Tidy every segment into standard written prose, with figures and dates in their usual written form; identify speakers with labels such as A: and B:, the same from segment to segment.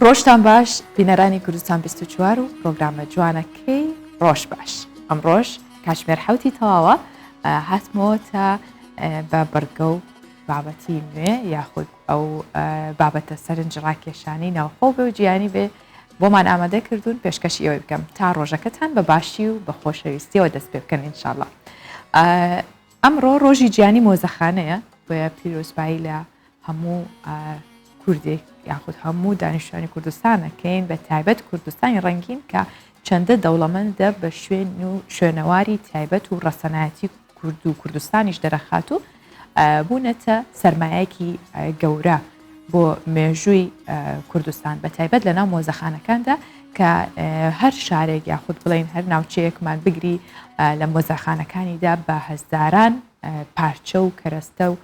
A: ڕۆژتان باش بینەرانی کوردستان 24 و پرۆگرامە جوانەکەی ڕۆژ باش ئەمڕۆژ کاتژمێر حوتی تەواوە هاتمەوە تا بە بەرگە و بابەتی نوێ یاخود ئەو بابەتە سەرنجڕاکێشانی ناوخۆ بێ و گیانی بێ بۆمان ئامادە کردوون پێشکەشی ئەوەی بکەم تا ڕۆژەکەتان بە باشی و بە خۆشەویستیەوە دەست پێ بکەن ئینشاءڵڵا. ئەمڕۆ ڕۆژی گیانی مۆزەخانەیە بۆیە پیرۆزبایی لە هەموو کوردێک یاخود هەموو دانیشتوانی کوردستانەکەین بە تایبەت کوردستانی ڕەنگین کە چەندە دەوڵەمەندە بە شوێن و شوێنەواری تایبەت و ڕەسەنایەتی کورد و کوردستانیش دەرەخات و بوونەتە سەرمایەکی گەورە بۆ مێژووی کوردستان بە تایبەت لە ناو مۆزەخانەکاندا کە هەر شارێک یاخود بڵین هەر ناوچەیەکمان بگری لە مۆزەخانەکانیدا بە هەزاران پارچە و کەرەستە و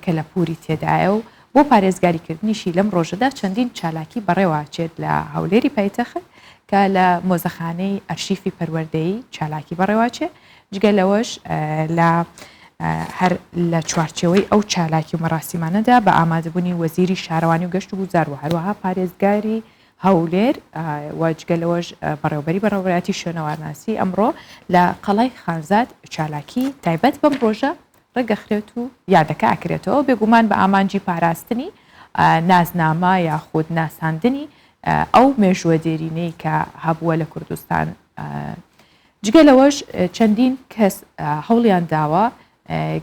A: کە لە پووری تێدایە و بۆ پارێزگاریکردنیشی لەم ڕۆژەدا چەندین چالاکی بەڕێواچێت لە هەولێری پایتەخت کە لە مۆزەخانەی ئەرشیفی پەروەردەیی چالاکی بەڕێواچێ جگە لەوەش هەر لە چوارچەوەی ئەو چالاکی و مەراسیمانەدا بە ئامادەبوونی وەزیری شارەوانی و گەشت و گوزار و هەروەها پارێزگاری هەولێر واجگە لەوەش بەڕێوەبەراتی شوێنەوارناسی ئەمڕۆ لە قەڵای خانزاد چالاکی تایبەت بەم ڕۆژە ڕگەخرێت و یادەکە ئاکرێتەوە بێگومان بە ئامانجی پاراستنی نازنامە یاخود ناساندنی ئەو مێژووە دێرینەی کە هەبووە لە کوردستان جگە لەوەش چەندین کەس هەوڵیان داوە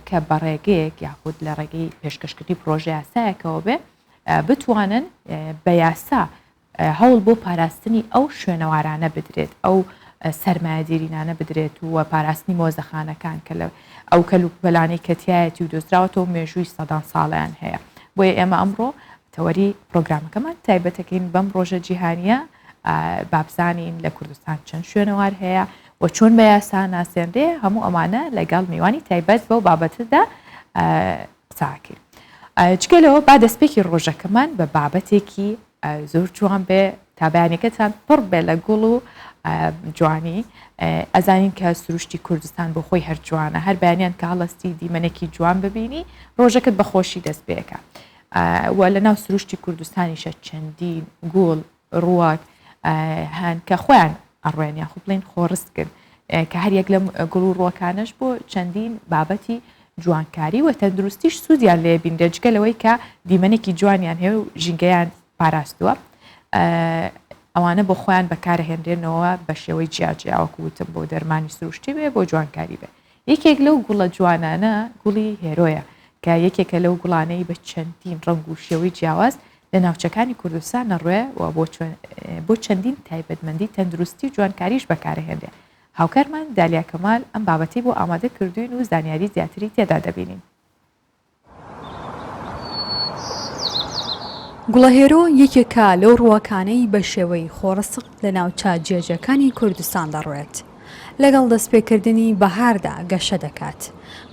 A: کە بە ڕێگەیەک یاخود لە ڕێگەی پێشکەشکردنی پرۆژە یاسایەکەوە بێ بتوانن بە یاسا هەوڵ بۆ پاراستنی ئەو شوێنەوارانە بدرێت ئەو سەرمایەدێرینانە بدرێت و پاراستنی مۆزەخانەکان کە لە ئەو کەلوپەلانەی کەتیایەتی و دۆزراوەتەوە مێژووی سەدان ساڵیان هەیە بۆیە ئێمە ئەمڕۆ تەوەری پرۆگرامەکەمان تایبەتەکەین بەم ڕۆژە جیهانیە بابزانین لە کوردستان چەند شوێنەوار هەیە و چۆن بە یاسا ناسێنرێ هەموو ئەمانە لەگەڵ میوانی تایبەت بەو بابەتەدا قساکەین. جگەلەوە با دەستپێکی ڕۆژەکەمان بە بابەتێکی زۆر جوان بێ تا بەیانەکەتان پڕ بێ لە گوڵ و جوانی ئەزانین کە سروشتی کوردستان بۆ خۆی هەر جوانە هەر بەیانیان کە هەڵستی دیمەنێکی جوان ببینی ڕۆژەکەت بە خۆشی دەست پێکە و لە ناو سروشتی کوردستانیشە چەندین گوڵ ڕووات هەن کە خۆیان ئەڕوێن یاخود بڵین خۆڕست کرد کە هەر یەک لەم گوڵ و ڕووەکانش بۆ چەندین بابەتی جوانکاری و تەندروستیش سوودیان لێ بینرێ جگە لەوەی کە دیمەنێکی جوانیان هەیە و ژینگەیان پاراستووە ئەوانە بۆ خۆیان بەکارهێنرێنەوە بە شێوەی جیاجیاوەکو وتم بۆ دەرمانی سروشتی بێ بۆ جوانکاری بێ یەکێک لەو گوڵە جوانانە گوڵی هێرۆیە کە یەکێکە لەو گوڵانەی بە چەندین ڕنگ و شێوەی جیاواز لە ناوچەکانی کوردستان نەڕوێ و بۆ چەندین تایبەتمەندی تەندروستی و جوانکاریش بەکارهێنرێ هاوکارمان دالیا کەمال ئەم بابەتی بۆ ئامادە کردوین و زانیاری زیاتری تێدا دەبینین.
B: گوڵەهێرۆ یەکێکە لەو ڕووەکانەی بە شێوەی خۆڕسق لە ناوچە جێجەکانی کوردستان دەڕوێت لەگەڵ دەستپێکردنی بەهاردا گەشە دەکات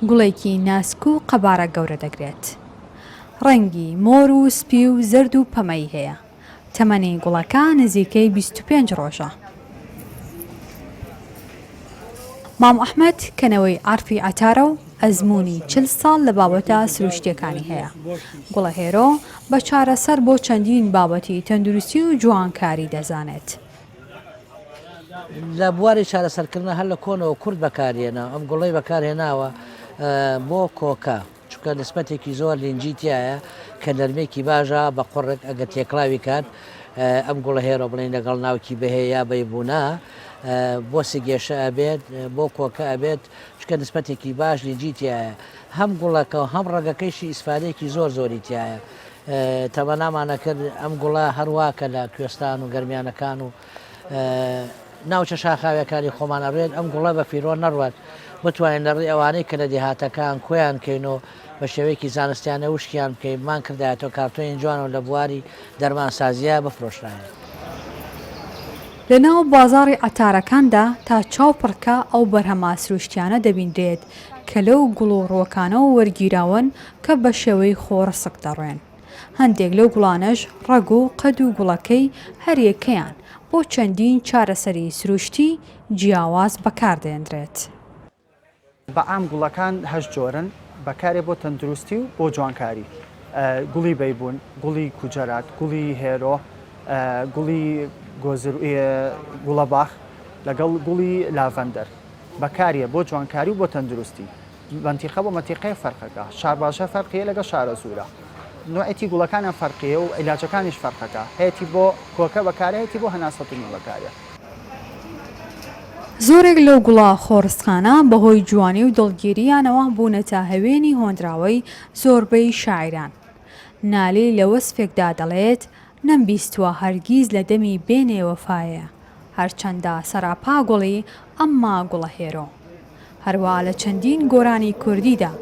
B: گوڵێکی ناسک و قەبارە گەورە دەگرێت ڕەنگی مۆر و سپی و زەرد و پەمەی هەیە تەمەنی گوڵەکە نزیکەی 25 ڕۆژە. مام ئەحمەد کەنەوەی عەرفی عەتارە و ئەزموونی 40 ساڵ لە بابەتە سروشتیەکانی هەیە. گوڵەهێرۆ بە چارەسەر بۆ چەندین بابەتی تەندروستی و جوانکاری دەزانێت.
C: لە بواری چارەسەرکردن هەر لە کۆنەوە کورد بەکارهێنا ئەم گوڵەی بەکارهێناوە بۆ کۆکە چونکە نسبەتێکی زۆر لینجی تایە کە نەرمێکی باشە بە قوڕێک ئەگە تێکڵاوی کات ئەم گوڵەهێرۆ بڵین لەگەڵ ناوکی بەهەیە یا بەیبوونا بۆ سگێشە ئەبێت بۆ کۆکە ئەبێت چکە نسبەتێکی باش لیجیتیایە هەم گوڵەکە و هەم ڕێگەکەیشی ئیسفادەیەکی زۆر زۆری تایە تەمەنامان نەکرد ئەم گوڵە هەروواکە لە کوێستان و گەرمیانەکان و ناوچە شاخاویەکانی خۆمان ئەڕێت ئەم گوڵە بە فیرۆ نەڕوات بتوانین لەڕێی ئەوانەی کە لە دێهاتەکان کۆیان کەینەوە بە شێوەیەکی زانستیانە وشکیان بکەیمان کردایەتەوە کارتۆین جوان و لە بواری دەرمانسازیە بفرۆشرایە.
B: لە ناو بازاڕی عەتارەکاندا تا چاوپڕکە ئەو بەرهەمە سروشتیانە دەبیندرێت کە لەو گوڵ و ڕووەکانەوە وەرگیراون کە بە شێوەی خۆڕسق دەڕوێن هەندێک لەو گوڵانەش ڕەگ و قەد و گوڵەکەی هەریەکەیان بۆ چەندین چارەسەری سروشتی جیاواز بەکاردێنرێت.
D: بەعام گوڵەکان 8 جۆرن بەکارێ بۆ تەندروستی و بۆ جوانکاری گوڵی بەیبوون گوڵی کوجەرات گوڵی هێرۆ گوڵی گوڵەباخ لەگەڵ گوڵی لاڤەندەر بەکاریە بۆ جوانکاری و بۆ تەندروستی منتیقە بۆ مەتیقەی فەرقەکە شار باشە فەرقیە لەگەڵ شارە سوورە نوعەتی گوڵەکانیان فەرقیە و عیلاجەکانیش فەرقەکە هەیەی بۆ کۆکە بەکارەیەتی بۆ هەناسەتونی بەکارە
B: زۆرێک لەو گوڵا خۆرستخانە بەهۆی جوانی و دڵگیریانەوە بوونەتە هەوێنی هۆندراوەی زۆربەی شاعران نالی لە وەسفێکدا دەڵێت نەمبیستووە هەرگیز لە دەمی بێنێ وەفایە هەرچەندە سەراپا گوڵی ئەمما گوڵە هێرۆ هەروە لە چەندین گۆرانی کوردیدا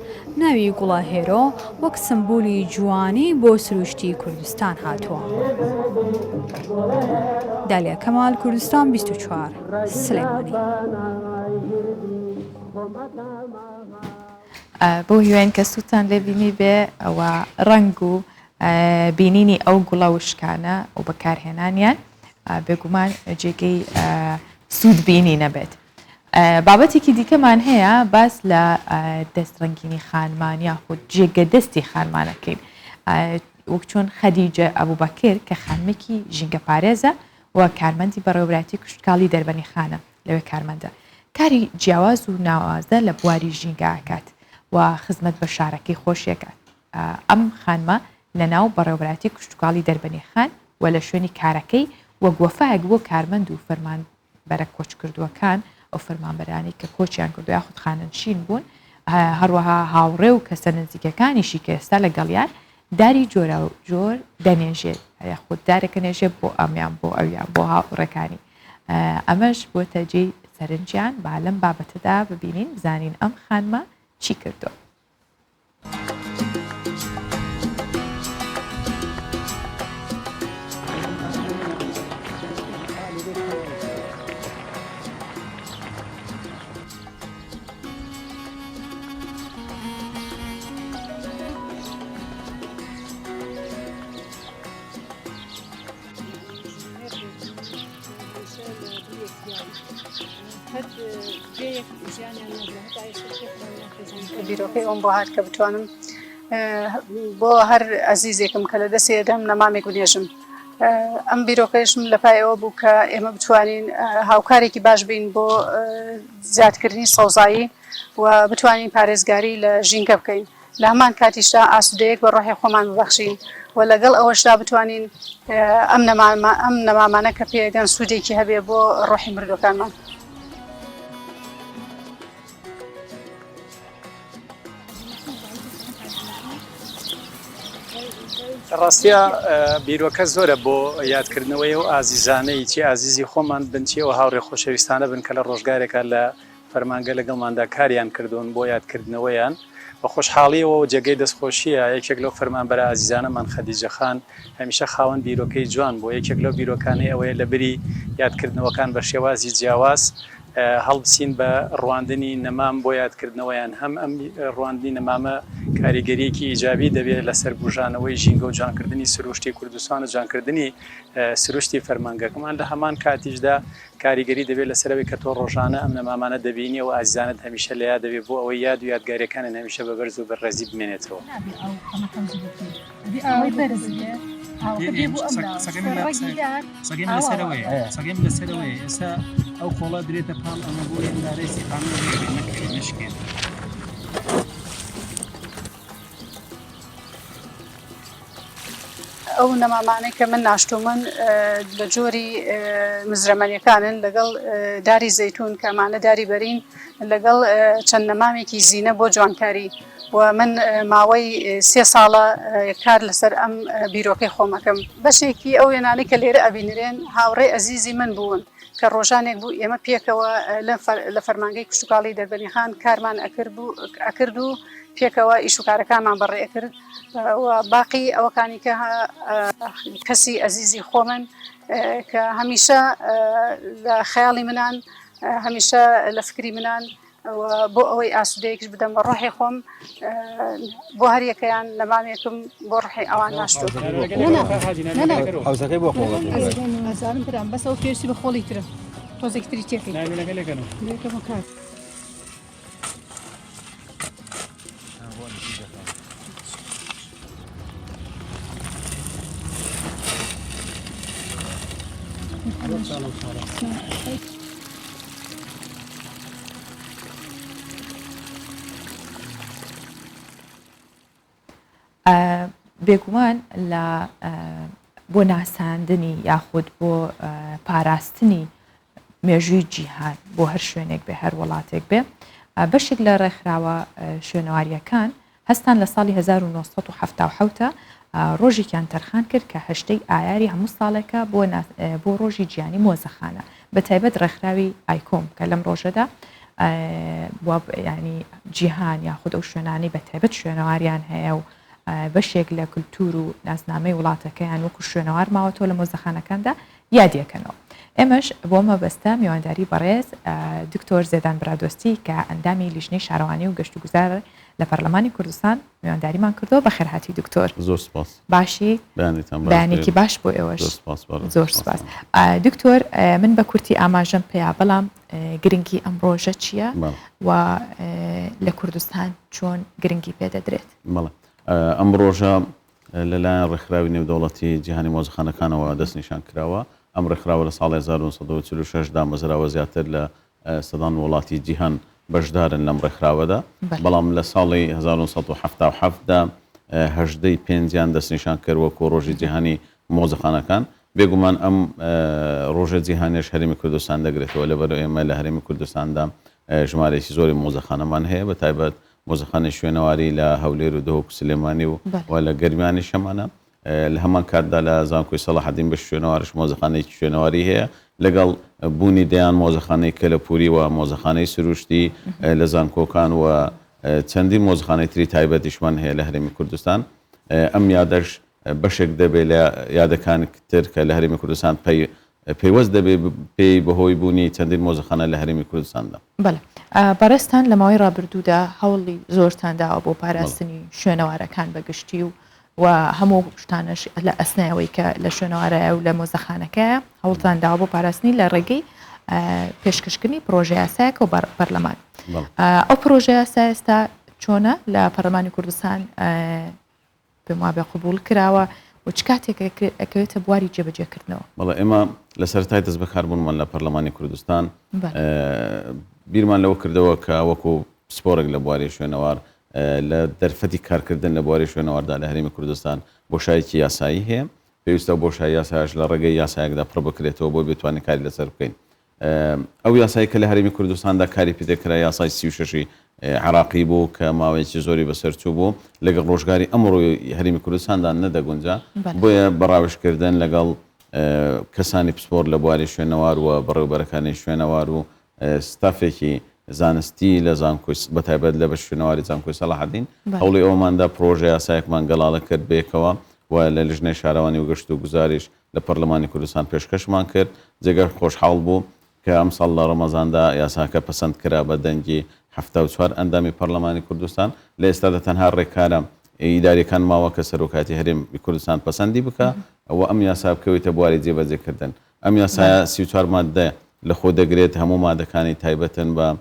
B: ناوی گوڵە هێرۆ وەک سمبولی جوانی بۆ سروشتی کوردستان هاتووە دالیا کەمال کوردستان 24 سلێمانی
A: بۆ هیوێن کە سووتان لێبینی بێ ئەوە ڕنگ و بینینی ئەو گوڵە وشکانە و بەکارهێنانیان بێگومان جێگەی سوودبینی نەبێت بابەتێکی دیکەمان هەیە باس لە دەستڕنگینی خانمان یاخود جێگە دەستی خانمانەکەین وەک چۆن خەدیجە ئەبوبەکر کە خانمێکی ژینگە پارێزە و کارمەندی بەڕێوەبراتی کشتکاڵی دەربەنی خانە لەوێ کارمەندە کاری جیاواز و ناوازە لە بواری ژینگە ئاکات و خزمەت بە شارەکەی خۆشیەکات ئەم خانمە لە ناو بەڕێوەبراتی کشتکاڵی دەربەنی خان و لە شوێنی کارەکەی وەک وەفایەک بۆ کارمەند و فەرمان بەرە کۆچ کردووەکان ئەو فەرمانبەرانی کە کۆچیان کردو یاخود خانەنشین بوون هەروەها هاوڕێ و کەسە نزیکەکانیشی کە ئێستا لەگەڵیان داری جۆرە و جۆر دەنێژێت یاخود دارێکە نێژێت بۆ ئەمیان بۆ ئەویان بۆ هاوڕێکانی ئەمەش بۆ تەجێی سەرنجیان با لەم بابەتەدا ببینین بزانین ئەم خانمە چی کردو.
E: بیرۆکەی ئەوم بۆ هات کە بتوانم بۆ هەر ئەزیزێکم کە لە دەستێدەم نەمامێک بنێژم ئەم بیرۆکەشم لە پایەوە بوو کە ئێمە بتوانین هاوکارێکی باش بین بۆ زیادکردنی سەوزایی و بتوانین پارێزگاری لە ژینگە بکەین لە هەمان کاتیشدا ئاسودەیەک بە ڕۆحی خۆمان ببەخشین و لەگەڵ ئەوەشدا بتوانین ئەم نەمامانە کە پێدەن سوودێکی هەبێ بۆ ڕۆحی مردوەکانمان.
F: ڕاستیە بیرۆکە زۆرە بۆ یادکردنەوەی و ئازیزانەی چی ئازیزی خۆمان بنچیەوە هاوڕێ خۆشەویستانە بن کە لە ڕۆژگارێکە لە فەرمانگە لەگەڵماندا کاریان کردوون بۆ یادکردنەوەیان بە خۆشحاڵیەوە و جێگەی دەستخۆشیە یەکێک لەو فەرمانبەرە ئازیزانەمان خەدیجە خان هەمیشە خاوەن بیرۆکەی جوان بۆ یەکێک لەو بیرۆکانەی ئەوەیە لە بری یادکردنەوەکان بە شێوازی جیاواز هەڵبسین بە ڕواندنی نەمام بۆ یادکردنەوەیان هەم ئەم ڕواندنی نەمامە کاریگەریەکی ئیجابی دەبێت لەسەر بژانەوەی ژینگە و جوانکردنی سروشتی کوردستان و جوانکردنی سروشتی فەرمانگەکەمان لە هەمان کاتیشدا کاریگەری دەبێت لەسەرەوەی کە تۆ ڕۆژانە ئەم نەمامانە دەبینی و ئازیزانت هەمیشە لە یاد دەبێت بۆ ئەوەی یاد و یادگاریەکانن هەمیشە بە بەرز و بەڕێزی بمێنێتەوە.
G: سەگەم لەسەرەوەی ئێستا ئەو خۆڵە درێتە پاڵ ئەمە بۆ ئێندارەی سیقامەشکێن.
E: ئەو نەمامانەی کە من ناشتومن لە جۆری مزرەمەنیەکانن لەگەڵ داری زەیتون کەمانە داری بەرین لەگەڵ چەند نەمامێکی زیینە بۆ جوانکاری و من ماوەی 3 ساڵە کار لەسەر ئەم بیرۆکەی خۆمەکەم بەشێکی ئەو وێنانەی کە لێرە ئەبینرێن هاوڕێ ئەزیزی من بوون کە ڕۆژانێک بوو ئێمە پێکەوە لە فەرمانگەی کشتتوکاڵی دەربەنی خان کارمان ئەکرد و پێکەوە ئیشوکارەکانمان بەڕێ کرد و باقی ئەوەکانی کە کەسی ئەزیزی خۆمن کە هەمیشە لە خەیاڵی منان هەمیشە لە فکری منان بۆ ئەوەی ئاسودەیەکش بدەم بە ڕۆحی خۆم بۆ هەریەکەیان نەمامێکم بۆ ڕحی ئەوان ناشتوو
H: حوزەکەی بۆ
E: خۆڵەزانم برام بەسەوە پێشی بە خۆڵی ترە تۆزێکی تری تێکی
A: بێگومان لە بۆ ناساندنی یاخود بۆ پاراستنی مێژووی جیهان بۆ هەر شوێنێک بێ هەر وڵاتێک بێ بەشێک لە ڕێکخراوە شوێنەواریەکان هەستان لە ساڵی 1970 ڕۆژێکیان تەرخان کرد کە هەشتەی ئایاری هەموو ساڵێکە بۆ ڕۆژی گیانی مۆزەخانە بە تایبەت ڕێکخراوی ئایکۆم کە لەم ڕۆژەدا ینی جیهان یاخود ئەو شوێنانی بە تایبەت شوێنەواریان هەیە و بەشێک لە کولتور و ناسنامەی وڵاتەکەیان وەکو شوێنەوار ماوەتەوە لە مۆزەخانەکاندا یادیەکەنەوە. ئێمەش بۆ مەبەستە میوانداری بەڕێز دکتۆر زێدان برادۆستی کە ئەندامی لیژنەی شارەوانی و گەشت و گوزار لە پەرلەمانی کوردستان میوانداریمان کردەوە بە خێرهاتی دکتۆر.
H: زۆر سپاس.
A: باشی بەیانێکی باش بۆ ئێوەش زۆر سپاس. دکتۆر من بە کورتی ئاماژەم پێیا بەڵام گرنگی ئەم ڕۆژە چییە و لە کوردستان چۆن گرنگی پێدەدرێت؟
H: ئەم ڕۆژە لەلایەن ڕێکخراوی نێودەوڵەتی جیهانی مۆزەخانەکانەوە دەستنیشان کراوە. ئەم ڕێکخراوە لە ساڵی 1946 دا مەزراوە زیاتر لە سەدان وڵاتی جیهان بەشدارن لەم ڕێکخراوەدا، بەڵام لە ساڵی 1970 دا هەژدەی پێنجیان دەستنیشان کرد وەکو ڕۆژی جیهانی مۆزەخانەکان. بێگومان ئەم ڕۆژە جیهانیش هەرێمی کوردستان دەگرێتەوە، لەبەر ئێمە لە هەرێمی کوردستاندا ژمارەیەکی زۆری مۆزەخانەمان هەیە، بە تایبەت مۆزەخانەی شوێنەواری لە هەولێر و دهۆک و سلێمانی و لە گەرمیانی شەمانە. لە هەمان کاتدا لە زانکۆی سەلاحەدین بە شوێنەوارش مۆزەخانەیەکی شوێنەواری هەیە، لەگەڵ بوونی دەیان مۆزەخانەی کەلەپوری و مۆزەخانەی سروشتی لە زانکۆکان و چەندین مۆزەخانەی تری تایبەتیشمان هەیە لە هەرێمی کوردستان. ئەم یادەش بەشێک دەبێت لە یادەکان تر کە لە هەرێمی کوردستان پەیوەست دەبێت پێی بەهۆی بوونی چەندین مۆزەخانە لە هەرێمی کوردستاندا.
A: بەڵێ بەڕێستان لە ماوەی ڕابردوودا هەوڵی زۆرتان داوە بۆ پاراستنی شوێنەوارەکان بەگشتی و هەموو شتانش لە ئەسنایەوەی کە لە شوێنەوارە و لە مۆزەخانەکەیە هەوڵتان داوە بۆ پاراستنی لە ڕێگەی پێشکەشکردنی پرۆژه یاسایەک و پەرلەمان. ئەو پرۆژه یاسا ئێستا چۆنە لە پەرلەمانی کوردستان پێم وابێ قبول کراوە و چ کاتێک ئەکەوێتە بواری جێبەجێکردنەوە؟
H: بەڵێ ئێمە لە سەرەتای دەست بەکاربوونمان لە پەرلەمانی کوردستان بیرمان لەوە کردەوە کە وەکو سپۆرێک لە بواری شوێنەوار لە دەرفەتی کارکردن لە بواری شوێنەواردا لە هەرێمی کوردستان بۆشایەکی یاسایی هەیە، پێویستە بۆشایی یاسایش لە ڕێگەی یاسایەکدا پڕ بکرێتەوە بۆ بتوانین کاری لەسەر بکەین. ئەو یاسایی کە لە هەرێمی کوردستاندا کاری پێدەکرا یاسای 36 عراقی بوو کە ماوەیەکی زۆری بەسەرچوو بوو، لەگەڵ ڕۆژگاری ئەمڕۆی هەرێمی کوردستاندا نەدەگونجا، بۆیە بەڕاوشکردن لەگەڵ کەسانی پسپۆر لە بواری شوێنەوار و بەڕێوەبەرەکانی شوێنەوار و ستافێکی زانستی لە زانکۆی بەتایبەت لە بەش شوێنەواری زانکۆی سەلاحەدین هەوڵی ئەوماندا پرۆژە یاسایەکمان گەڵاڵە کرد بێکەوە و لە لیژنەی شارەوانی و گەشت و گوزاریش لە پەرلەمانی کوردستان پێشکەشمان کرد. جێگەر خۆشحاڵ بوو کە ئەم ساڵ لە ڕەمەزاندا یاساکە پەسەند کرا بە دەنگی 74 ئەندامی پەرلەمانی کوردستان. لە ئێستادا تەنها ڕێککارە ئیداریەکان ماوە کە سەرۆکاتی هەرێمی کوردستان پەسەندی بکە ئەوە ئەم یاسا بکەوێتە بواری جێبەجێکردن. ئەم یاسایە 34 مادە لە خۆ دەگرێت، هەموو مادەکانی تایبەتن بە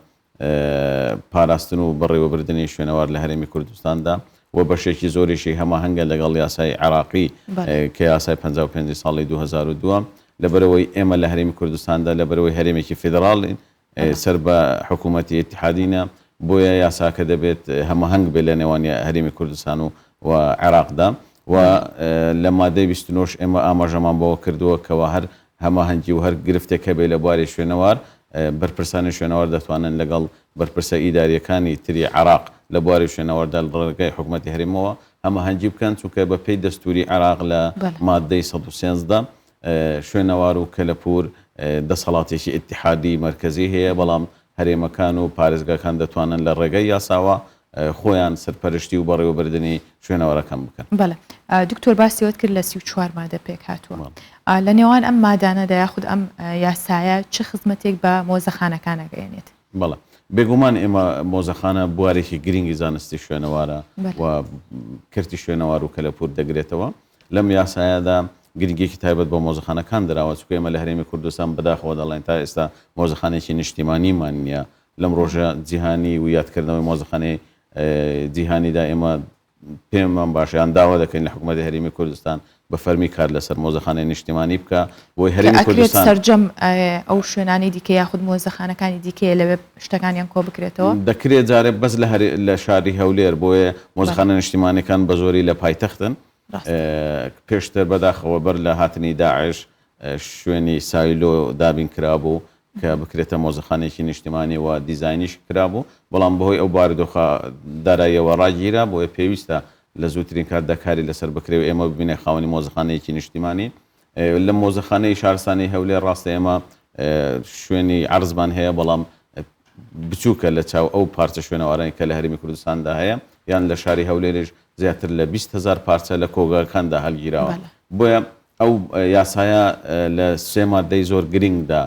H: پاراستن و بەڕێوەبردننی شوێنەوار لە هەرێمی کوردستاندا و بەشێکی زۆریشی هەماهەنگە لەگەڵ یاسای عراقی کە یاسای 55 ساڵی 2002 لەبەرەوەی ئێمە لە هەرێمی کوردستاندا لەبەرەوەی هەرێمێکی فیدراڵین سەر بە حکوومەتی ئیتحادینە، بۆیە یاساکە دەبێت هەماهەنگ بێت لە نێوانی هەرێمی کوردستان و عێراقدا و لە مادەی 29 ئێمە ئاماژەمان بەوە کردووە کەوا هەر هەماهەنگی و هەر گرفتێکە بێت لە بواری شوێنەوار بەرپرسانی شوێنەوار دەتوانن لەگەڵ بەرپرسە ئیداریەکانی تری عراق لە بواری شوێنەواردا لە ڕێگەی حکوومەتی هەرێمەوە هەماهەنگی بکەن، چونکە بە پێی دەستوری عراق لە مادەی 113 شوێنەوار و کەلەپور دەسەڵاتێکی ئیتحادی مرکزی هەیە، بەڵام هەرێمەکان و پارێزگاکان دەتوانن لە ڕێگەی یاساوە خۆیان سەرپەرشتی و بەڕێوەبردننی شوێنەوەرەکان بکەن.
A: بەڵێ دکتۆر باسیەوەت کرد لە 34 مادە پێک هاتووە. لە نێوان ئەم مادانەدا یاخود ئەم یاسایە چه خزمەتێک بە مۆزەخانەکانەگەیەنێت؟
H: بەڵێ بێگومان ئێمە مۆزەخانە بوارێکی گرنگی زانستی شوێنەوارە و کردی شوێنەوار و کەلەپور دەگرێتەوە. لەم یاسایەدا گرنگێکی تایبەت بە مۆزەخانەکان دراوە، چونکە ئێمە لە هەرێمی کوردستان بەداخەوە دەڵێن تا ئێستا مۆزەخانێکی نیشتیمانیمان نییە. لەم ڕۆژە جیهانی و یادکردنەوەی مۆزەخانەی جیهانیدا ئێمە پێمان باشیان داوا دەکەین لە حکوومەتی هەرێمی کوردستان بە فەرمی کار لەسەر مۆزەخانەی نیشتیمانی بکە بۆی هەرێمی
A: ئەکرێت
H: کوردستان
A: سەرجەم ئەو شوێنانی دیکە یاخود مۆزەخانەکانی دیکەیە لەوێ شتەکانیان کۆ بکرێتەوە
H: دەکرێت جارێ بەس لە شاری هەولێر بۆیە مۆزەخانە نیشتیمانیەکان بە زۆری لە پایتەختن پێشتر بەداخەوە بەر لە هاتنی داعش شوێنی سایلۆ دابین کرابوو کە بکرێتە مۆزەخانێکی نیشتیمانی و دیزاینیش کرابوو بەڵام بەهۆی ئەو بارودۆخە داراییەوە ڕاگیرا بۆیە پێویستە لە زووترین کات دەکاری لەسەر بکرێ و ئێمە ببینێ خاوەنی مۆزەخانەیەکی نیشتیمانی لە مۆزەخانەی شارستانی هەولێر ڕاستە ئێمە شوێنی عەرزمان هەیە بەڵام بچووکە لە چاو ئەو پارچە شوێنەوارانی کە لە هەرێمی کوردستاندا هەیە یان لە شاری هەولێرش زیاتر لە 20,000 پارچە لە کۆگاکاندا هەلگیراوە بۆیە ئەو یاسایە لە سێ مادەی زۆر گرنگدا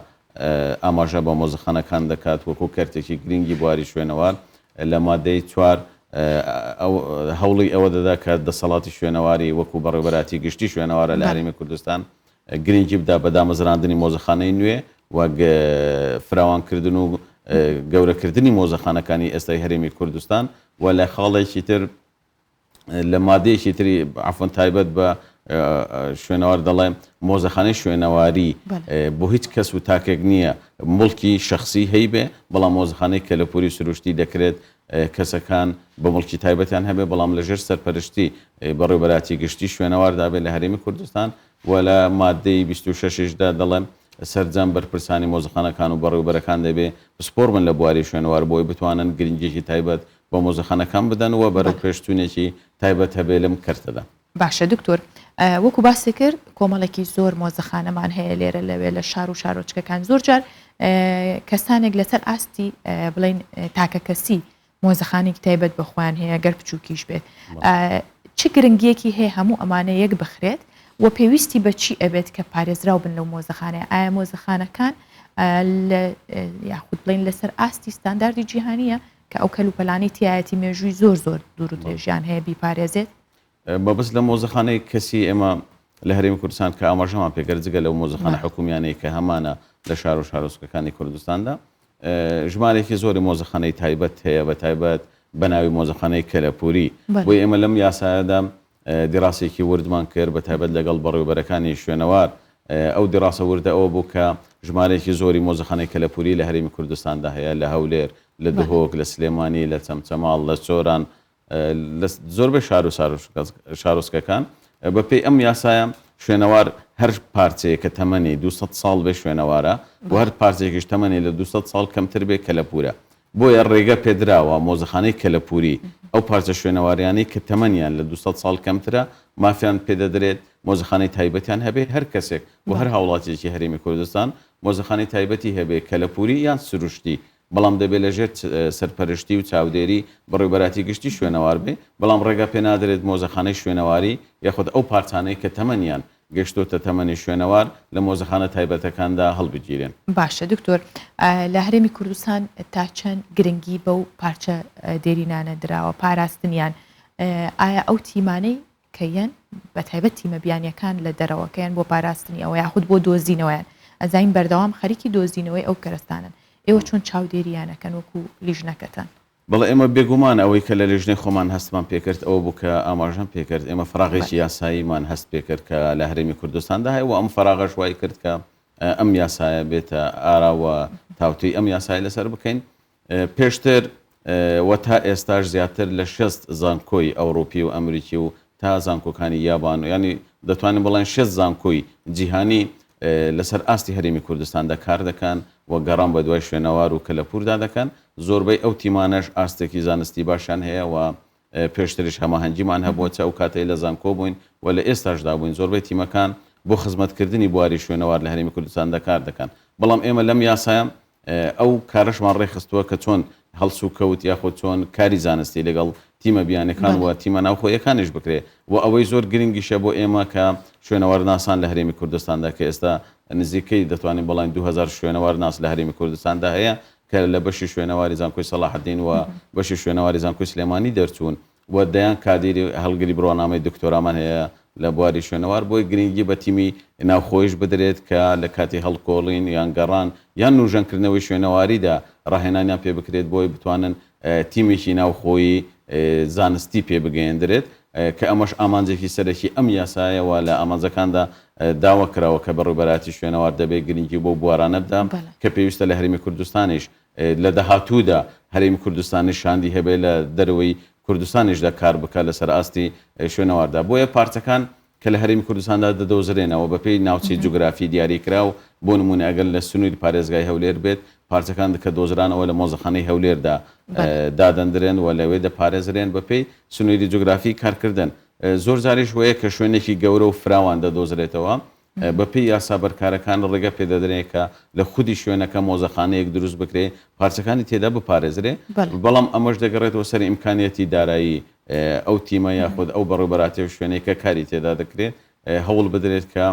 H: ئاماژە بە مۆزەخانەکان دەکات وەکو کەرتێکی گرنگی بواری شوێنەوار لە مادەی 4 هەوڵی ئەوە دەدا کە دەسەڵاتی شوێنەواری وەکو بەڕێوەبەراتی گشتی شوێنەوارە لە هەرێمی کوردستان گرنگی بدا بە دامەزراندنی مۆزەخانەی نوێ و فراوانکردن و گەورەکردنی مۆزەخانەکانی ئێستای هەرێمی کوردستان و لە خاڵێکی تر لە مادەیەکی تری عفوان تایبەت بە شوێنەوار دەڵێم مۆزەخانەی شوێنەواری بۆ هیچ کەس و تاکێک نییە مڵکی شخصی هەیبێ بەڵام مۆزەخانەی کەلەپوری سروشتی دەکرێت کەسەکان بە مڵکی تایبەتیان هەبێ بەڵام لەژێر سەرپەرشتی بەڕێوەبەراتی گشتی شوێنەواردا بێت لە هەرێمی کوردستان و لە مادەی 26دا دەڵێم سەرجەم بەرپرسانی مۆزەخانەکان و بەڕێوەبەرەکان دەبێ پسپۆڕ من لە بواری شوێنەوار بۆی بتوانن گرنگێکی تایبەت بە مۆزەخانەکان بدەن و بەرەو پێشتوونێکی تایبەت هەبێ لەم کەرتەدا.
A: باشە دکتۆر وەکو باسی کرد کۆمەڵێکی زۆر مۆزەخانەمان هەیە لێرە لەوێ لە شار و شارۆچکەکان زۆر جار کەسانێک لەسەر ئاستی بڵین تاکە کەسی مۆزەخانێکی تایبەت بەخۆیان هەیە گەر بچووکیش بێت چ گرنگیەکی هەیە هەموو ئەمانە یەک بخرێت و پێویستی بە چی ئەبێت کە پارێزراو بن لەو مۆزەخانەیە ئایا مۆزەخانەکان یاخود بڵین لەسەر ئاستی ستانداردی جیهانیە کە ئەو کەلوپەلانی تایەتی مێژووی زۆر دوور و درێژیان هەیە بیپارێزێت
H: بەبست لە مۆزەخانەی کەسی ئێمە لە هەرێمی کوردستان کە ئاماژەمان پێگەرجگە لەو مۆزەخانە حکومیانەی کە هەمانە لە شار و شارۆچکەکانی کوردستاندا ژمارێکی زۆری مۆزەخانەی تایبەت هەیە بە تایبەت بە ناوی مۆزەخانەی کەلەپوری بۆی ئێمە لەم یاسایەدا دیڕاستێکی وردمان کرد بە تایبەت لەگەڵ بەڕێوەبەرەکانی شوێنەوار ئەو دیڕاستە وردە ئەوە بوو کە ژمارێکی زۆری مۆزەخانەی کەلەپوری لە هەرێمی کوردستاندا هەیە لە هەولێر لە دهۆک لە سلێمانی لە چەمچەماڵ لە چۆران زۆربەی شار و شارۆچکەکان بە پێی ئەم یاسایە شوێنەوار هەر پارچەیە کە تەمەنی 200 ساڵ بێ شوێنەوارە و هەر پارچێکیش تەمەنی لە 200 ساڵ کەمتر بێ کەلەپورە بۆیە ڕێگە پێدراوە مۆزەخانەی کەلەپوری ئەو پارچە شوێنەواریانی کە تەمەنیان لە 200 ساڵ کەمترە مافیان پێدەدرێت مۆزەخانەی تایبەتیان هەبێ هەر کەسێک بۆ هەر هاوڵاتێکی هەرێمی کوردستان مۆزەخانەی تایبەتی هەبێ کەلەپوری یان سروشتی بەڵام دەبێت لەژێر سەرپەرشتی و چاودێری بەڕێوەبەراتی گشتی شوێنەوار بێ بەڵام ڕێگا پێ نادرێت مۆزەخانەی شوێنەواری یاخود ئەو پارچانەی کە تەمەنیان گەشتۆتە تەمەنی شوێنەوار لە مۆزەخانە تایبەتەکاندا هەڵبگیرێن.
A: باشە دکتۆر لە هەرێمی کوردستان تا چەند گرنگی بەو پارچە دێرینانە دراوە پاراستنیان ئایا ئەو تیمانەی کەیەن بە تایبەت تیمە بیانیەکان لە دەرەوەکەیان بۆ پاراستنی ئەوە یاخود بۆ دۆزینەوەیان ئەزاین بەردەوام خەریکی دۆزینەوەی ئەو کەرەستانن ئێوە چۆن چاودێریانەکەن وەکو لیژنەکەتان
H: بەڵێ ئێمە بێگومان ئەوەی کە لە لێژنەی خۆمان هەستمان پێکرد ئەوە بوو کە ئاماژەم پێکرد ئێمە فراغێکی یاساییمان هەست پێکرد کە لە هەرێمی کوردستاندا هەیە و ئەم فراغەش وای کرد کە ئەم یاسایە بێتە ئاراوە تاوتوی ئەم یاسای لەسەر بکەین پێشتر وە تا ئێستاش زیاتر لە 6 زانکۆی ئەوروپی و ئەمریکی و تا زانکۆکانی یابان و ینی دەتوانین بڵێن 6 زانکۆی جیهانی لەسەر ئاستی هەرێمی کوردستاندا کار دەکەن و گەڕان بە دوای شوێنەوار و کەلەپوردا دەکەن زۆربەی ئەو تیمانەش ئاستێکی زانستی باشیان هەیە و پێشتریش هەماهەنگیمان هەبووە ئەو کاتەی لە زانکۆ بووین و لە ئێستاشدا بووین زۆربەی تیمەکان بۆ خزمەتکردنی بواری شوێنەوار لە هەرێمی کوردستاندا کار دەکەن بەڵام ئێمە لەم یاسایە ئەو کارشمان ڕێخستووە کە چۆن هەڵسو کەوت یاخۆ چۆن کاری زانستی لەگەڵ تیمە بیانەکان و تیمە ناوخۆیەکانش بکرێ و ئەوەی زۆر گرنگیشە بۆ ئێمە کە شوێنەوارناسان لە هەرێمی کوردستاندا کە ئێستا نزیکەی دەتوانین بەڵین 2000 شوێنەوارناس لە هەرێمی کوردستاندا هەیە کە لە بەشی شوێنەواری زانکۆی سەلاحەدین و بەشی شوێنەواری زانکۆی سلێمانی دەرچوون و دەیان کادیری هەڵگری بڕوانامەی دکتۆرامان هەیە لە بواری شوێنەوار بۆی گرنگی بە تیمی ناوخۆیش بدرێت کە لە کاتی هەڵکۆڵین یان گەڕان یان نوژەنکردنەوەی شوێنەواریدا ڕاهێنانیان پێ بکرێت بۆی بتوانن تیمێکی ناوخۆیی زانستی پێ بگەیەندرێت کە ئەمەش ئامانجێکی سەرەکی ئەم یاسایەوە لە ئامانجەکاندا داوا کراوە کە بەڕێوەبەراتی شوێنەوار دەبێت گرنگی بۆ بوارانە بدەم کە پێویستە لە هەرێمی کوردستانیش لە داهاتوودا هەرێمی کوردستانی شاندی هەبێت لە دەرەوەی کوردستانیشدا کار بکات لەسەر ئاستی شوێنەواردا بۆیە پارچەکان کە لە هەرێمی کوردستاندا دەدۆزرێنەوە بەپێی ناوچەی جوگرافی دیاری کراو بۆ نمونە ئەگەر لە سنووری پارێزگای هەولێر بێت پارچەکان کە دۆزرانەوە لە مۆزەخانەی هەولێردا دادەندرێن و لەوێ دەپارێزرێن بەپێی سنووری جوگرافی کارکردن زۆر جاریش وەیە کە شوێنێکی گەورە و فراوان دەدۆزرێتەوە بەپێی یاسا بەرکارەکان ڕێگە پێدەدرێت کە لە خودی شوێنەکە مۆزەخانەیەک دروست بکرێ پارچەکانی تێدا بپارێزرێ بەڵام ئەمەش دەگەڕێتەوە سەر ئیمکانیەتی دارایی ئەو تیمە یاخود ئەو بەڕێوەبەراتی شوێنەی کە کاری تێدا دەکرێت هەوڵ بدرێت کە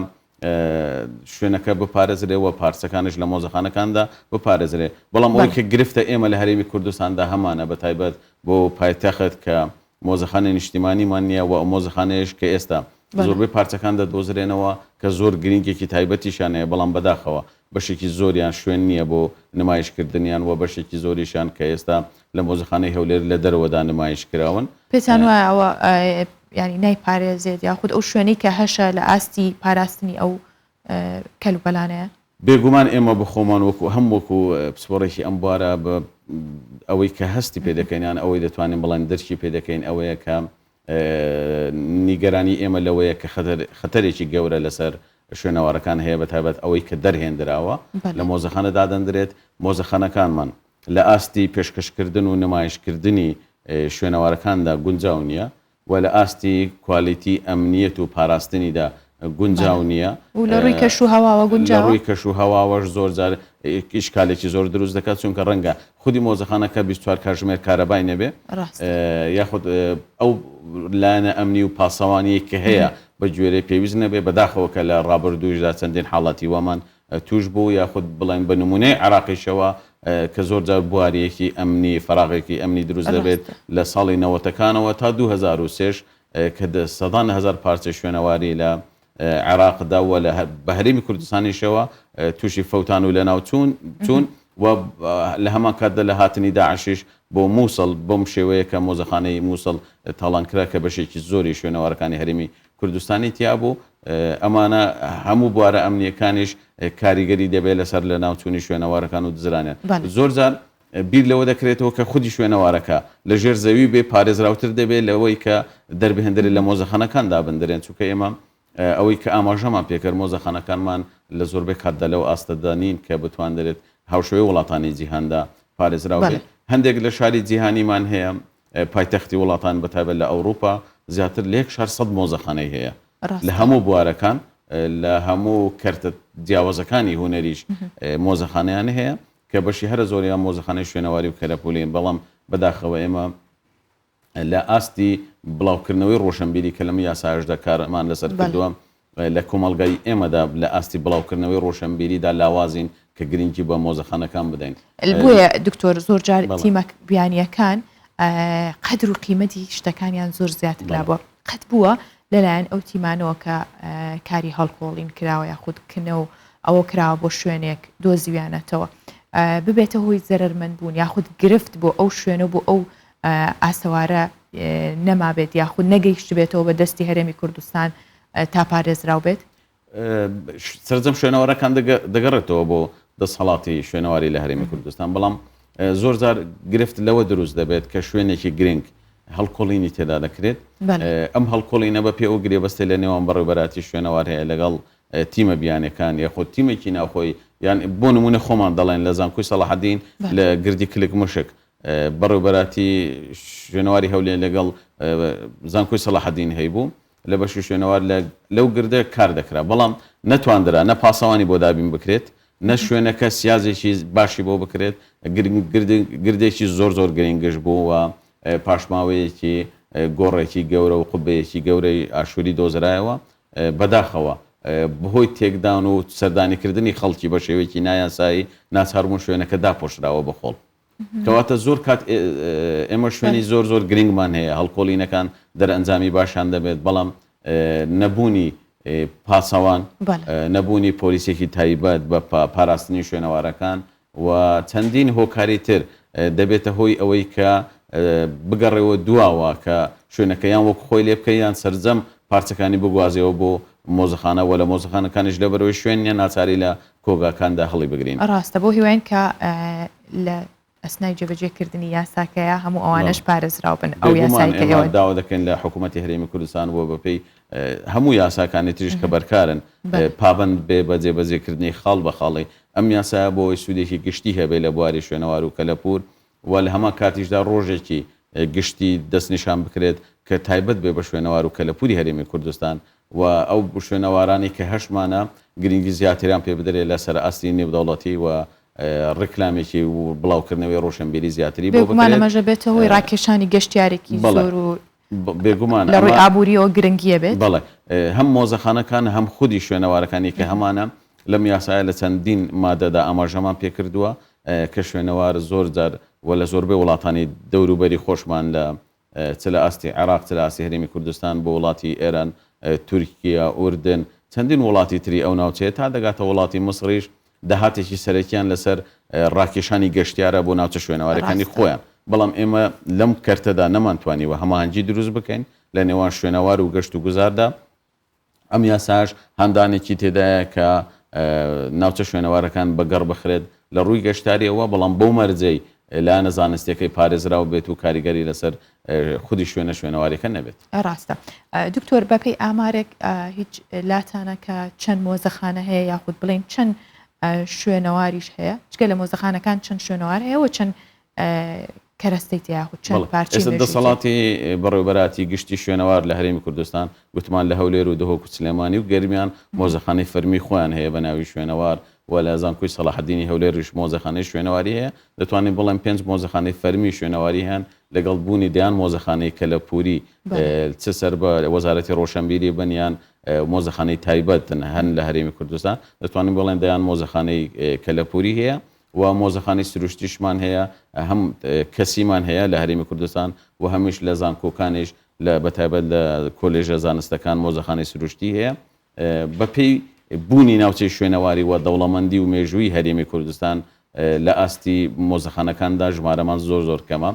H: شوێنەکە بپارێزرێەوە پارچەکانش لە مۆزەخانەکاندا بپارێزرێ بەڵام ئەوەی کە گرفتە ئێمە لە هەرێمی کوردستاندا هەمانە بە تایبەت بۆ پایتەخت کە مۆزەخانەی نیشتیمانیمان نییە و ئەو مۆزەخانەیەش کە ئێستا زۆربەی پارچەکان دەدۆزرێنەوە کە زۆر گرنگێکی تایبەتیشانەیە بەڵام بەداخەوە بەشێکی زۆریان شوێن نییە بۆ نمایشکردنیان و بەشێکی زۆریشان کە ئێستا لە مۆزەخانەی هەولێر لە دەرەوەدا نمایش کراون
A: پێتان وایە ئەوە ینی نایپارێزێت یاخود ئەو شوێنەی کە هەشە لە ئاستی پاراستنی ئەو کەلوبەلانەیە
H: بێگومان ئێمە بخۆمان وەکو هەم وەکو پسپۆڕێکی ئەم بوارە بە ئەوەی کە هەستی پێدەکەینیان ئەوەی دەتوانین بەڵام دەرکی پێدەکەین ئەوەیە کە نیگەرانی ئێمە لەوەیە کە خەتەرێکی گەورە لەسەر شوێنەوارەکان هەیە بە تایبەت ئەوەی کە دەرهێنراوە لە مۆزەخانە دادەندرێت مۆزەخانەکانمان لە ئاستی پێشکەشکردن و نمایشکردنی شوێنەوارەکاندا گونجاو نییە و لە ئاستی کوالیتی ئەمنیەت و پاراستنیدا گونجاو نییە
A: و لە ڕووی کەش و هەواوە گونجاو
H: ڕووی کەش و هەواوەش زۆر جار ئیشکالێکی زۆر دروست دەکات چونکە ڕەنگە خودی مۆزەخانەکە 24 کاتژمێر کارەبای نەبێ یاخود ئەو لایەنە ئەمنی و پاسەوانی کە هەیە بە گوێرەی پێویست نەبێ بەداخەوە کە لە ڕابردووشدا چەندین حاڵەتی وەمان توش بوو یاخود بڵێن بە نمونەی عراقیشەوە کە زۆر جار بواریەکی ئەمنی فراغێکی ئەمنی دروست دەبێت لە ساڵی 90ەکانەوە تا 2003 کە سەدان هزار پارچە شوێنەواری لە عێراقدا و بە هەرێمی کوردستانیشەوە تووشی فەوتان و لەناو چوون و لە هەمان کاتدا لە هاتنی داعشیش بۆ مووسڵ بۆم شێوەیە کە مۆزەخانەی مووسڵ تاڵانکرا کە بەشێکی زۆری شوێنەوارەکانی هەرێمی کوردستانی تیا بوو ئەمانە هەموو بوارە ئەمنیەکانیش کاریگەری دەبێت لەسەر لە ناوچوونی شوێنەوارەکان و دزرانێن زۆر جار بیر لەوە دەکرێتەوە کە خودی شوێنەوارەکە لە ژێر زەوی بێ پارێزراوتر دەبێت لەوەی کە دەربهێندرێت لە مۆزەخانەکاندا بندرێن چونکە ئێمە ئەوەی کە ئاماژەمان پێکرد مۆزەخانەکانمان لە زۆربەی کاتدا لەو ئاستەدانین کە بتوان دەرێت هاوشێوەی وڵاتانی جیهاندا پارێزراو بێت هەندێک لە شاری جیهانیمان هەیە پایتەختی وڵاتان بەتایبەت لە ئەوروپا زیاتر لە 100 مۆزەخانەی هەیە لە هەموو بوارەکان لە هەموو کەرتە جیاوازەکانی هوەریش مۆزەخانەیان هەیە کە بەشی هەرە زۆریان مۆزەخانەی شوێنەواری و کەرەپولین بەڵام بەداخەوە ئێمە لە ئاستی بڵاوکردنەوەی ڕۆشنبیری کە لەم یاسایشدا کارمان لەسەر کردووە لە کۆمەلگای ئێمەدا لە ئاستی بڵاوکردنەوەی ڕۆشنبیریدا لاوازین کە گرنگی بە مۆزەخانەکان بدەین
A: بۆیە دکتۆر زۆر جار تیمە بیانیەکان قەدر و قیمەتی شتەکانیان زۆر زیاتر لابووە قەت بووە لەلایەن ئەو تیمانەوە کە کاری هەڵکۆڵین کراوە یاخود کنە و ئەوە کراوە بۆ شوێنێک دۆزیویانەتەوە ببێتە هۆی زەرمەند بوون یاخود گرفت بۆ ئەو شوێنە بۆ ئەو ئاسەوارە نەمابێت یاخود نەگەیشت بێتەوە بە دەستی هەرێمی کوردستان تا پارێزراو بێت
H: سەرجەم شوێنەوارەکان دەگەڕێتەوە بۆ دەسەڵاتی شوێنەواری لە هەرێمی کوردستان بەڵام زۆر جار گرفت لەوە دروست دەبێت کە شوێنێکی گرنگ هەڵکۆڵینی تێدا دەکرێت ئەم هەڵکۆڵینە بە پێ ئەو گرێبەستێ لە نێوان بەڕێوەبەراتی شوێنەوار هەیە لەگەڵ تیمە بیانەکان یاخۆ تیمێکی ناوخۆی یان بۆ نمونە خۆمان دەڵێن لە زانکۆی سەلاحەدین لە گردی کلک مشک بەڕێوەبەراتی شوێنەواری هەولێر لەگەڵ زانکۆی سەلاحەدین هەیبوو لە بەشی شوێنەوار لەو گردە کار دەکرا بەڵام نەتواندرا نە پاسەوانی بۆ دابین بکرێت نە شوێنەکە سیازێکی باشی بۆ بکرێت گردێکی زۆر گرنگش بوو و پاشماوەیەکی گۆڕێکی گەورە و قوبەیەکی گەورەی ئاشووری دۆزرایەوە بەداخەوە بەهۆی تێکدان و سەردانیکردنی خەڵکی بە شێوەیەکی نایاسایی ناچاربوون شوێنەکە داپۆشراوە بەخۆڵ کەواتە زۆر کات ئێمە شوێنی زۆر گرنگمان هەیە هەڵکۆڵینەکان دەرئەنجامی باشان دەبێت بەڵام نەبوونی پاسەوان نەبوونی پۆلیسێکی تایبەت بە پاراستنی شوێنەوارەکان و چەندین هۆکاری تر دەبێتە هۆی ئەوەی کە بگەڕێەوە دواوە کە شوێنەکەیان وەک خۆی لێ بکەیان سەرجەم پارچەکانی بگوازیەوە بۆ مۆزەخانە وە لە مۆزەخانەکانیش لەبەرەوەی شوێنیان ناچاری لە کۆگاکاندا هەڵی بگرین.
A: ڕاستە بۆ هیوایین کە لە ئەسنای جێبەجێکردنی یاساکەیە هەموو ئەوانەش پارێزراو بن ئەو یاساکەیەوە
H: داوا دەکەن لە حکوومەتی هەرێمی کوردستان بۆ بەپێی هەموو یاساکانی تریش کە بەرکارن پابند بێ بە جێبەجێکردنی خاڵ بە خاڵی ئەم یاسایە بۆ سوودێکی گشتی هەبێ لە بواری شوێنەوار و کەلەپور و لە هەمان کاتیشدا ڕۆژێکی گشتی دەستنیشان بکرێت کە تایبەت بێ بە شوێنەوار و کەلەپوری هەرێمی کوردستان و ئەو شوێنەوارانی کە هەشمانە گرنگی زیاتریان پێ بدرێت لەسەر ئاستی نێودەوڵەتی و ڕکلامێکی و بڵاوکردنەوەی ڕۆشنبیری زیاتری بۆ
A: بێگومانەمەژە بێتەوەی ڕاکێشانی گەشتیارێکی زۆر و
H: بێگومان
A: لە ڕووی ئابووریەوە گرنگیە بێت.
H: بەڵێ هەم مۆزەخانەکان هەم خودی شوێنەوارەکانی کە هەمانە لەم یاسایە لە چەندین مادەدا ئاماژەمان پێکردووە کە شوێنەوار زۆر جار و لە زۆربەی وڵاتانی دەوروبەری خۆشمان لە چ لە ئاستی عێراق چ لە ئاستی هەرێمی کوردستان بۆ وڵاتی ئێران تورکیا ئوردن چەندین وڵاتی تری ئەو ناوچەیە تا دەگاتە وڵاتی مسریش داهاتێکی سەرەکیان لەسەر ڕاکێشانی گەشتیارە بۆ ناوچە شوێنەوارەکانی خۆیان بەڵام ئێمە لەم کەرتەدا نەمانتوانیوە هەماهەنگی دروست بکەین لە نێوان شوێنەوار و گەشت و گوزاردا ئەم یاساش هەندانێکی تێدایە کە ناوچە شوێنەوارەکان بەگەڕ بخرێت لە ڕووی گەشتاریەوە بەڵام بەو مەرجەی لایەنە زانستیەکەی پارێزراو بێت و کاریگەری لەسەر خودی شوێنەوارەکە نەبێت.
A: ڕاستە دکتۆر بەپێی ئامارێک هیچ لاتانە کە چەند مۆزەخانە هەیە یاخود بڵین چەند شوێنەواریش هەیە چکە لە مۆزەخانەکان چەند شوێنەوار هەیە و چەند کەرەستەی یاخود چەند پارچی
H: دەسەڵاتی بەڕێوەبەراتی گشتی شوێنەوار لە هەرێمی کوردستان گوتمان لە هەولێر و دهۆک و سلێمانی و گەرمیان مۆزەخانەی فەرمی خۆیان هەیە بە ناوی شوێنەوار و لە زانکۆی سەلاحەدینی هەولێریش مۆزەخانەی شوێنەواری هەیە دەتوانین بڵێن 5 مۆزەخانەی فەرمی شوێنەواری هەن لەگەڵ بوونی دەیان مۆزەخانەی کەلەپوری چ سەر بە وەزارەتی ڕۆشنبیری بنیان مۆزەخانەی تایبەتن هەن لە هەرێمی کوردستان دەتوانین بڵێن دەیان مۆزەخانەی کەلەپوری هەیە و مۆزەخانەی سروشتیشمان هەیە هەم کەسیمان هەیە لە هەرێمی کوردستان و هەمیش لە زانکۆکانیش لە بەتایبەت لە کۆلێژە زانستەکان مۆزەخانەی سروشتی هەیە بەپێی بوونی ناوچەی شوێنەواری و دەوڵەمەندی و مێژووی هەرێمی کوردستان لە ئاستی مۆزەخانەکاندا ژمارەمان زۆر کەمە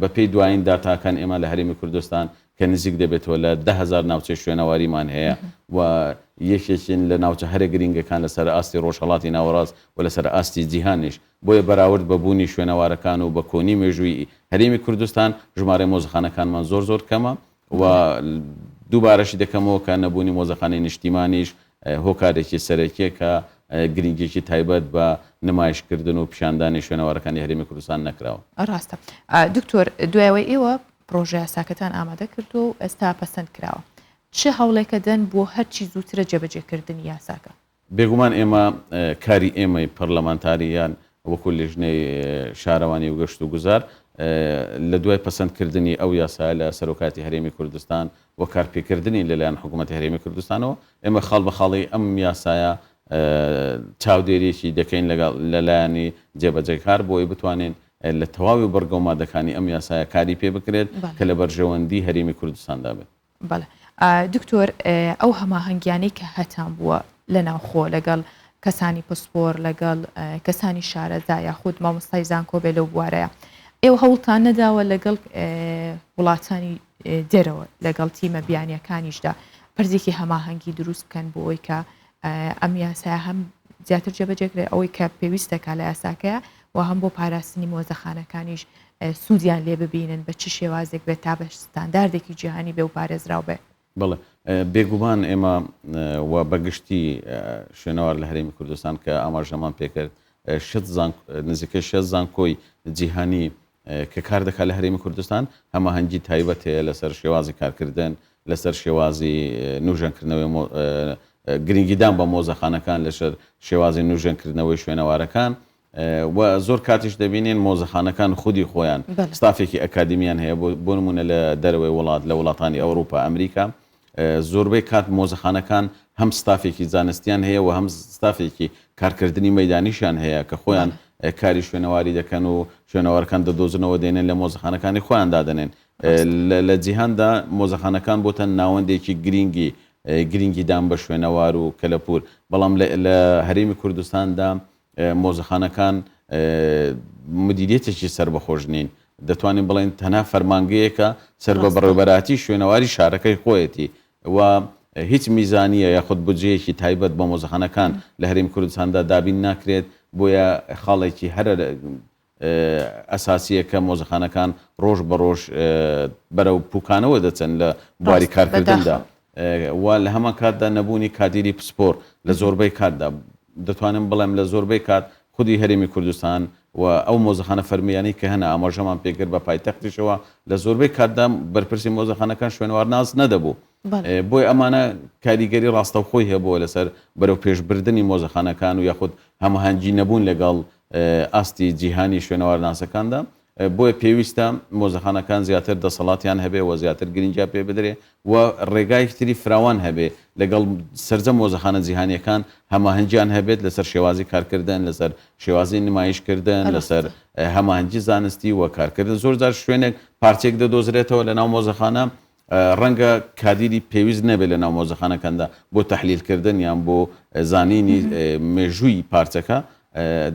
H: بەپێی دوایین داتاکان ئێمە لە هەرێمی کوردستان کە نزیک دەبێتەوە لە 10,000 ناوچەی شوێنەواریمان هەیە و یەکێکین لە ناوچە هەرە گرنگەکان لەسەر ئاستی ڕۆژهەڵاتی ناوەڕاست و لەسەر ئاستی جیهانیش بۆیە بەراورد بە بوونی شوێنەوارەکان و بە کۆنی مێژووی هەرێمی کوردستان ژمارە مۆزەخانەکانمان زۆر کەمە و دووبارەشی دەکەمەوە کە نەبوونی مۆزەخانەی نیشتیمانیش هۆکارێکی سەرەکیە کە گرنگێکی تایبەت بە نمایشکردن و پیشاندانی شوێنەوارەکانی هەرێمی کوردستان نەکراوە.
A: ڕاستە دکتۆر دوایەوەی ئێوە پرۆژە یاساکەتان ئامادە کردو و ئێستا پەسەند کراوە چه هەوڵێکە دەن بۆ هەرچی زووترە جێبەجێکردنی یاساکە؟
H: بێگومان ئێمە کاری ئێمەی پەرلەمانتاریان وەکو لێژنەی شارەوانی و گەشت و گوزار لە دوای پەسەندکردنی ئەو یاسا لە سەرۆکاتی هەرێمی کوردستان و کارپێکردنی لەلایەن حکوومەتی هەرێمی کوردستانەوە ئێمە خاڵ بە خاڵی ئەم یاسایە چاودێریێکی دەکەین لەلایەنی جێبەجێکار بۆی بتوانین لە تەواوی بەرگەومادەکانی ئەم یاسایە کاری پێ بکرێت کە لە بەرژەوەندی هەرێمی کوردستاندا بێت.
A: بەڵێ دکتۆر ئەو هەماهەنگیانەی کە هەتان بووە لە ناوخۆ لەگەڵ کەسانی پسپۆر لەگەڵ کەسانی شارەزا یاخود مامۆستای زانکۆ بێ لەو بوارەیە ئێوە هەوڵتان نەداوە لەگەڵ وڵاتانی دێرەوە لەگەڵ تیمە بیانیەکانیشدا پرزێکی هەماهەنگی دروست بکەن بۆ ئەوەی کە ئەم یاسایە هەم زیاتر جێبەجێکرێت ئەوەی کە پێویستەکە لە یاساکەیە و هەم بۆ پاراستنی مۆزەخانەکانیش سوودیان لێ ببینن بە چ شێوازێک بێت تا بە ستانداردێکی جیهانی بێ و پارێزراو بێ.
H: بڵێ بێگومان ئێمە و بەگشتی شوێنەوار لە هەرێمی کوردستان کە ئاماژەمان پێکرد نزیکە 6 زانکۆی جیهانی کە کار دەکات لە هەرێمی کوردستان هەماهەنگی تایبەت هەیە لەسەر شێوازی کارکردن لەسەر شێوازی نوژەنکردنەوەی گرنگیدان بە مۆزەخانەکان لەسەر شێوازی نوژەنکردنەوەی شوێنەوارەکان و زۆر کاتیش دەبینین مۆزەخانەکان خودی خۆیان ستافێکی ئەکادمیان هەیە بۆ نمونە لە دەرەوەی وڵات لە وڵاتانی ئەوروپا ئەمریکا زۆربەی کات مۆزەخانەکان هەم ستافێکی زانستیان هەیە و هەم ستافێکی کارکردنی مەیدانیشان هەیە کە خۆیان کاری شوێنەواری دەکەن و شوێنەوارەکان دەدۆزنەوە دێنن لە مۆزەخانەکانی خۆیان دادەنێن لە جیهاندا مۆزەخانەکان بۆتە ناوەندێکی گرنگی دام بە شوێنەوار و کەلەپور بەڵام لە هەرێمی کوردستاندا مۆزەخانەکان مدیریەتێکی سربەخۆش نین دەتوانین بڵێن تەنها فەرمانگەیەکە سەر بە بەڕێوەبەراتی شوێنەواری شارەکەی خۆیەتی و هیچ میزانیە یاخود بودجەیەکی تایبەت بە مۆزەخانەکان لە هەرێمی کوردستاندا دابین ناکرێت بۆیە خاڵێکی هەر ئەساسیەکە مۆزەخانەکان ڕۆژ بە ڕۆژ بەرەو پوکانەوە دەچن لە بواری کارکردندا و لە هەمان کاتدا نەبوونی کادیری پسپۆر لە زۆربەی کاتدا دەتوانم بڵێم لە زۆربەی کات خودی هەرێمی کوردستان و ئەو مۆزەخانە فەرمیانی کە هەنا ئاماژەمان پێکرد بە پایتەختیشەوە لە زۆربەی کاتدا بەرپرسی مۆزەخانەکان شوێنەوار ناز نەدەبوو بۆی ئەمانە کاریگەری ڕاستەوخۆی هەبووە لەسەر بەرەو پێشبردننی مۆزەخانەکان و یاخود هەموهەنگی نەبوون لەگەڵ ئاستی جیهانی شوێنەوار ناسەکاندا بۆیە پێویستە مۆزەخانەکان زیاتر دەسەڵاتیان هەبێ و زیاتر گرنگجا پێ بدرێ و ڕێگایەکی فراوان هەبێ لەگەڵ سەرجەم مۆزەخانە جیهانیەکان هەماهەنگیان هەبێت لەسەر شێوازی کارکردن لەسەر شێوازی نمایشکردن لەسەر هەماهەنگی زانستی و کارکردن زۆر جار شوێنێک پارچێک دەدۆزرێتەوە لە ناو مۆزەخانە ڕەنگە کادیری پێویست نەبێت لە ناو مۆزەخانەکەندا بۆ تەحلیلکردن یان بۆ زانینی مێژووی پارچەکە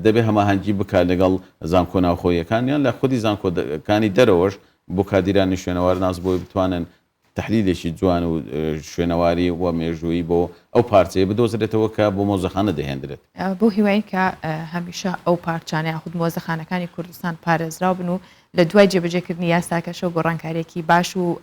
H: دەبێ هەماهەنگی بکات لەگەڵ زانکۆ ناوخۆیەکانیان لە خودی زانکۆکانی دەرەوەش بۆ کادیرانی شوێنەوار ناز بۆی بتوانن تەحلیلێکی جوان و شوێنەواری و مێژووی بۆ ئەو پارچەیە بدۆزرێتەوە کە بۆ مۆزەخانە دەهێنرێت
A: بۆ هیوای کە هەمیشە ئەو پارچانە یاخود مۆزەخانەکانی کوردستان پارێزراو بن و لە دوای جێبەجێکردنی یاساکەشە بۆ ڕەنکاریەکی باش و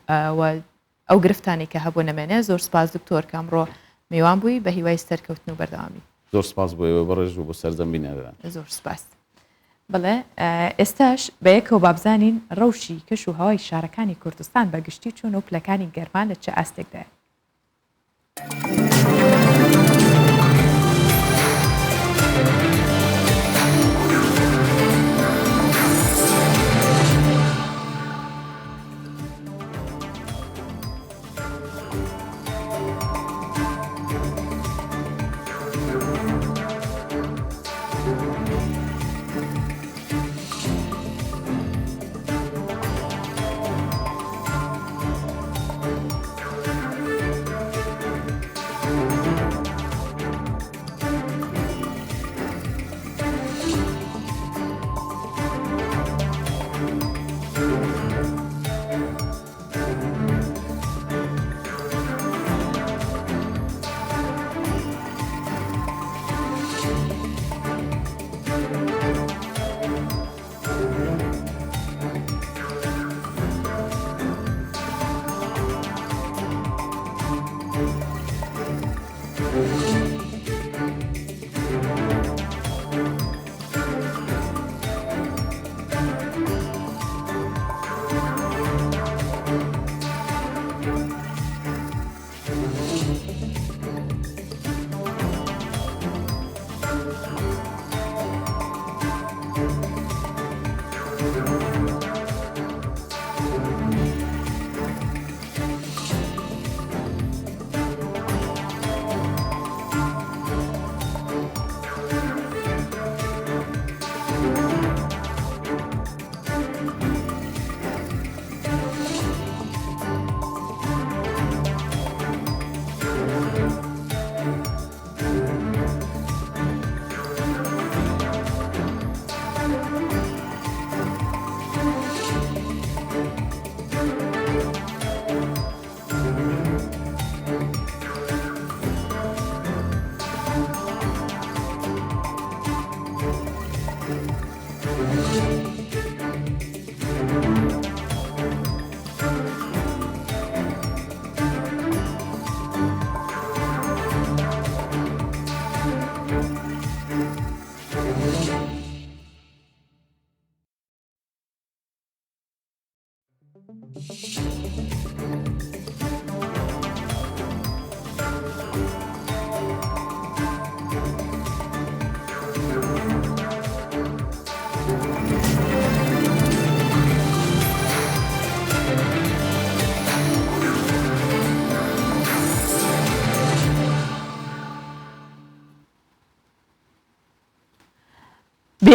A: ئەو گرفتانی کە هەبوو نەمێنێ زۆر سپاس دکتۆر کامڕۆ میوان بووی بە هیوای سەرکەوتن و بەردەوامی
H: زۆر سپاس بۆەوە بەڕێژ و بۆ سەرجەمبی نەدەدان
A: زۆر سپاس بڵێ ئێستاش بە یەکەوە بابزانین ڕەوشی کەش و هەوای شارەکانی کوردستان بەگشتی چۆن و پلەکانی گەرمان لە چه ئاستێکدایە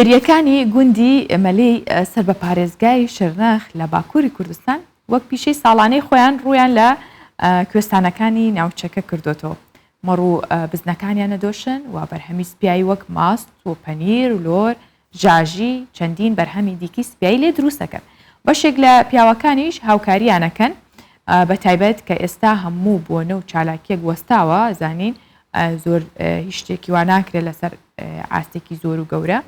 A: بێریەکانی گوندی مەلەی سەر بە پارێزگای شەرنەخ لە باکووری کوردستان وەک پیشەی ساڵانەی خۆیان ڕویان لە کوێستانەکانی ناوچەکە کردوتەوە. مەڕ و بزنەکانیان نەدۆشن و بەرهەمی سپیایی وەک ماست و پەنیر و لۆر ژاژی چەندین بەرهەمی دیکی سپیایی لێ دروستەکەن بەشێک لە پیاوەکانیش هاوکاریانەکەن بە تایبەت کە ئێستا هەموو بۆنە و چالاکیەک وەستاوە زانین زۆر هیچ شتێکی وا ناکرێت لەسەر ئاستێکی زۆر و گەورە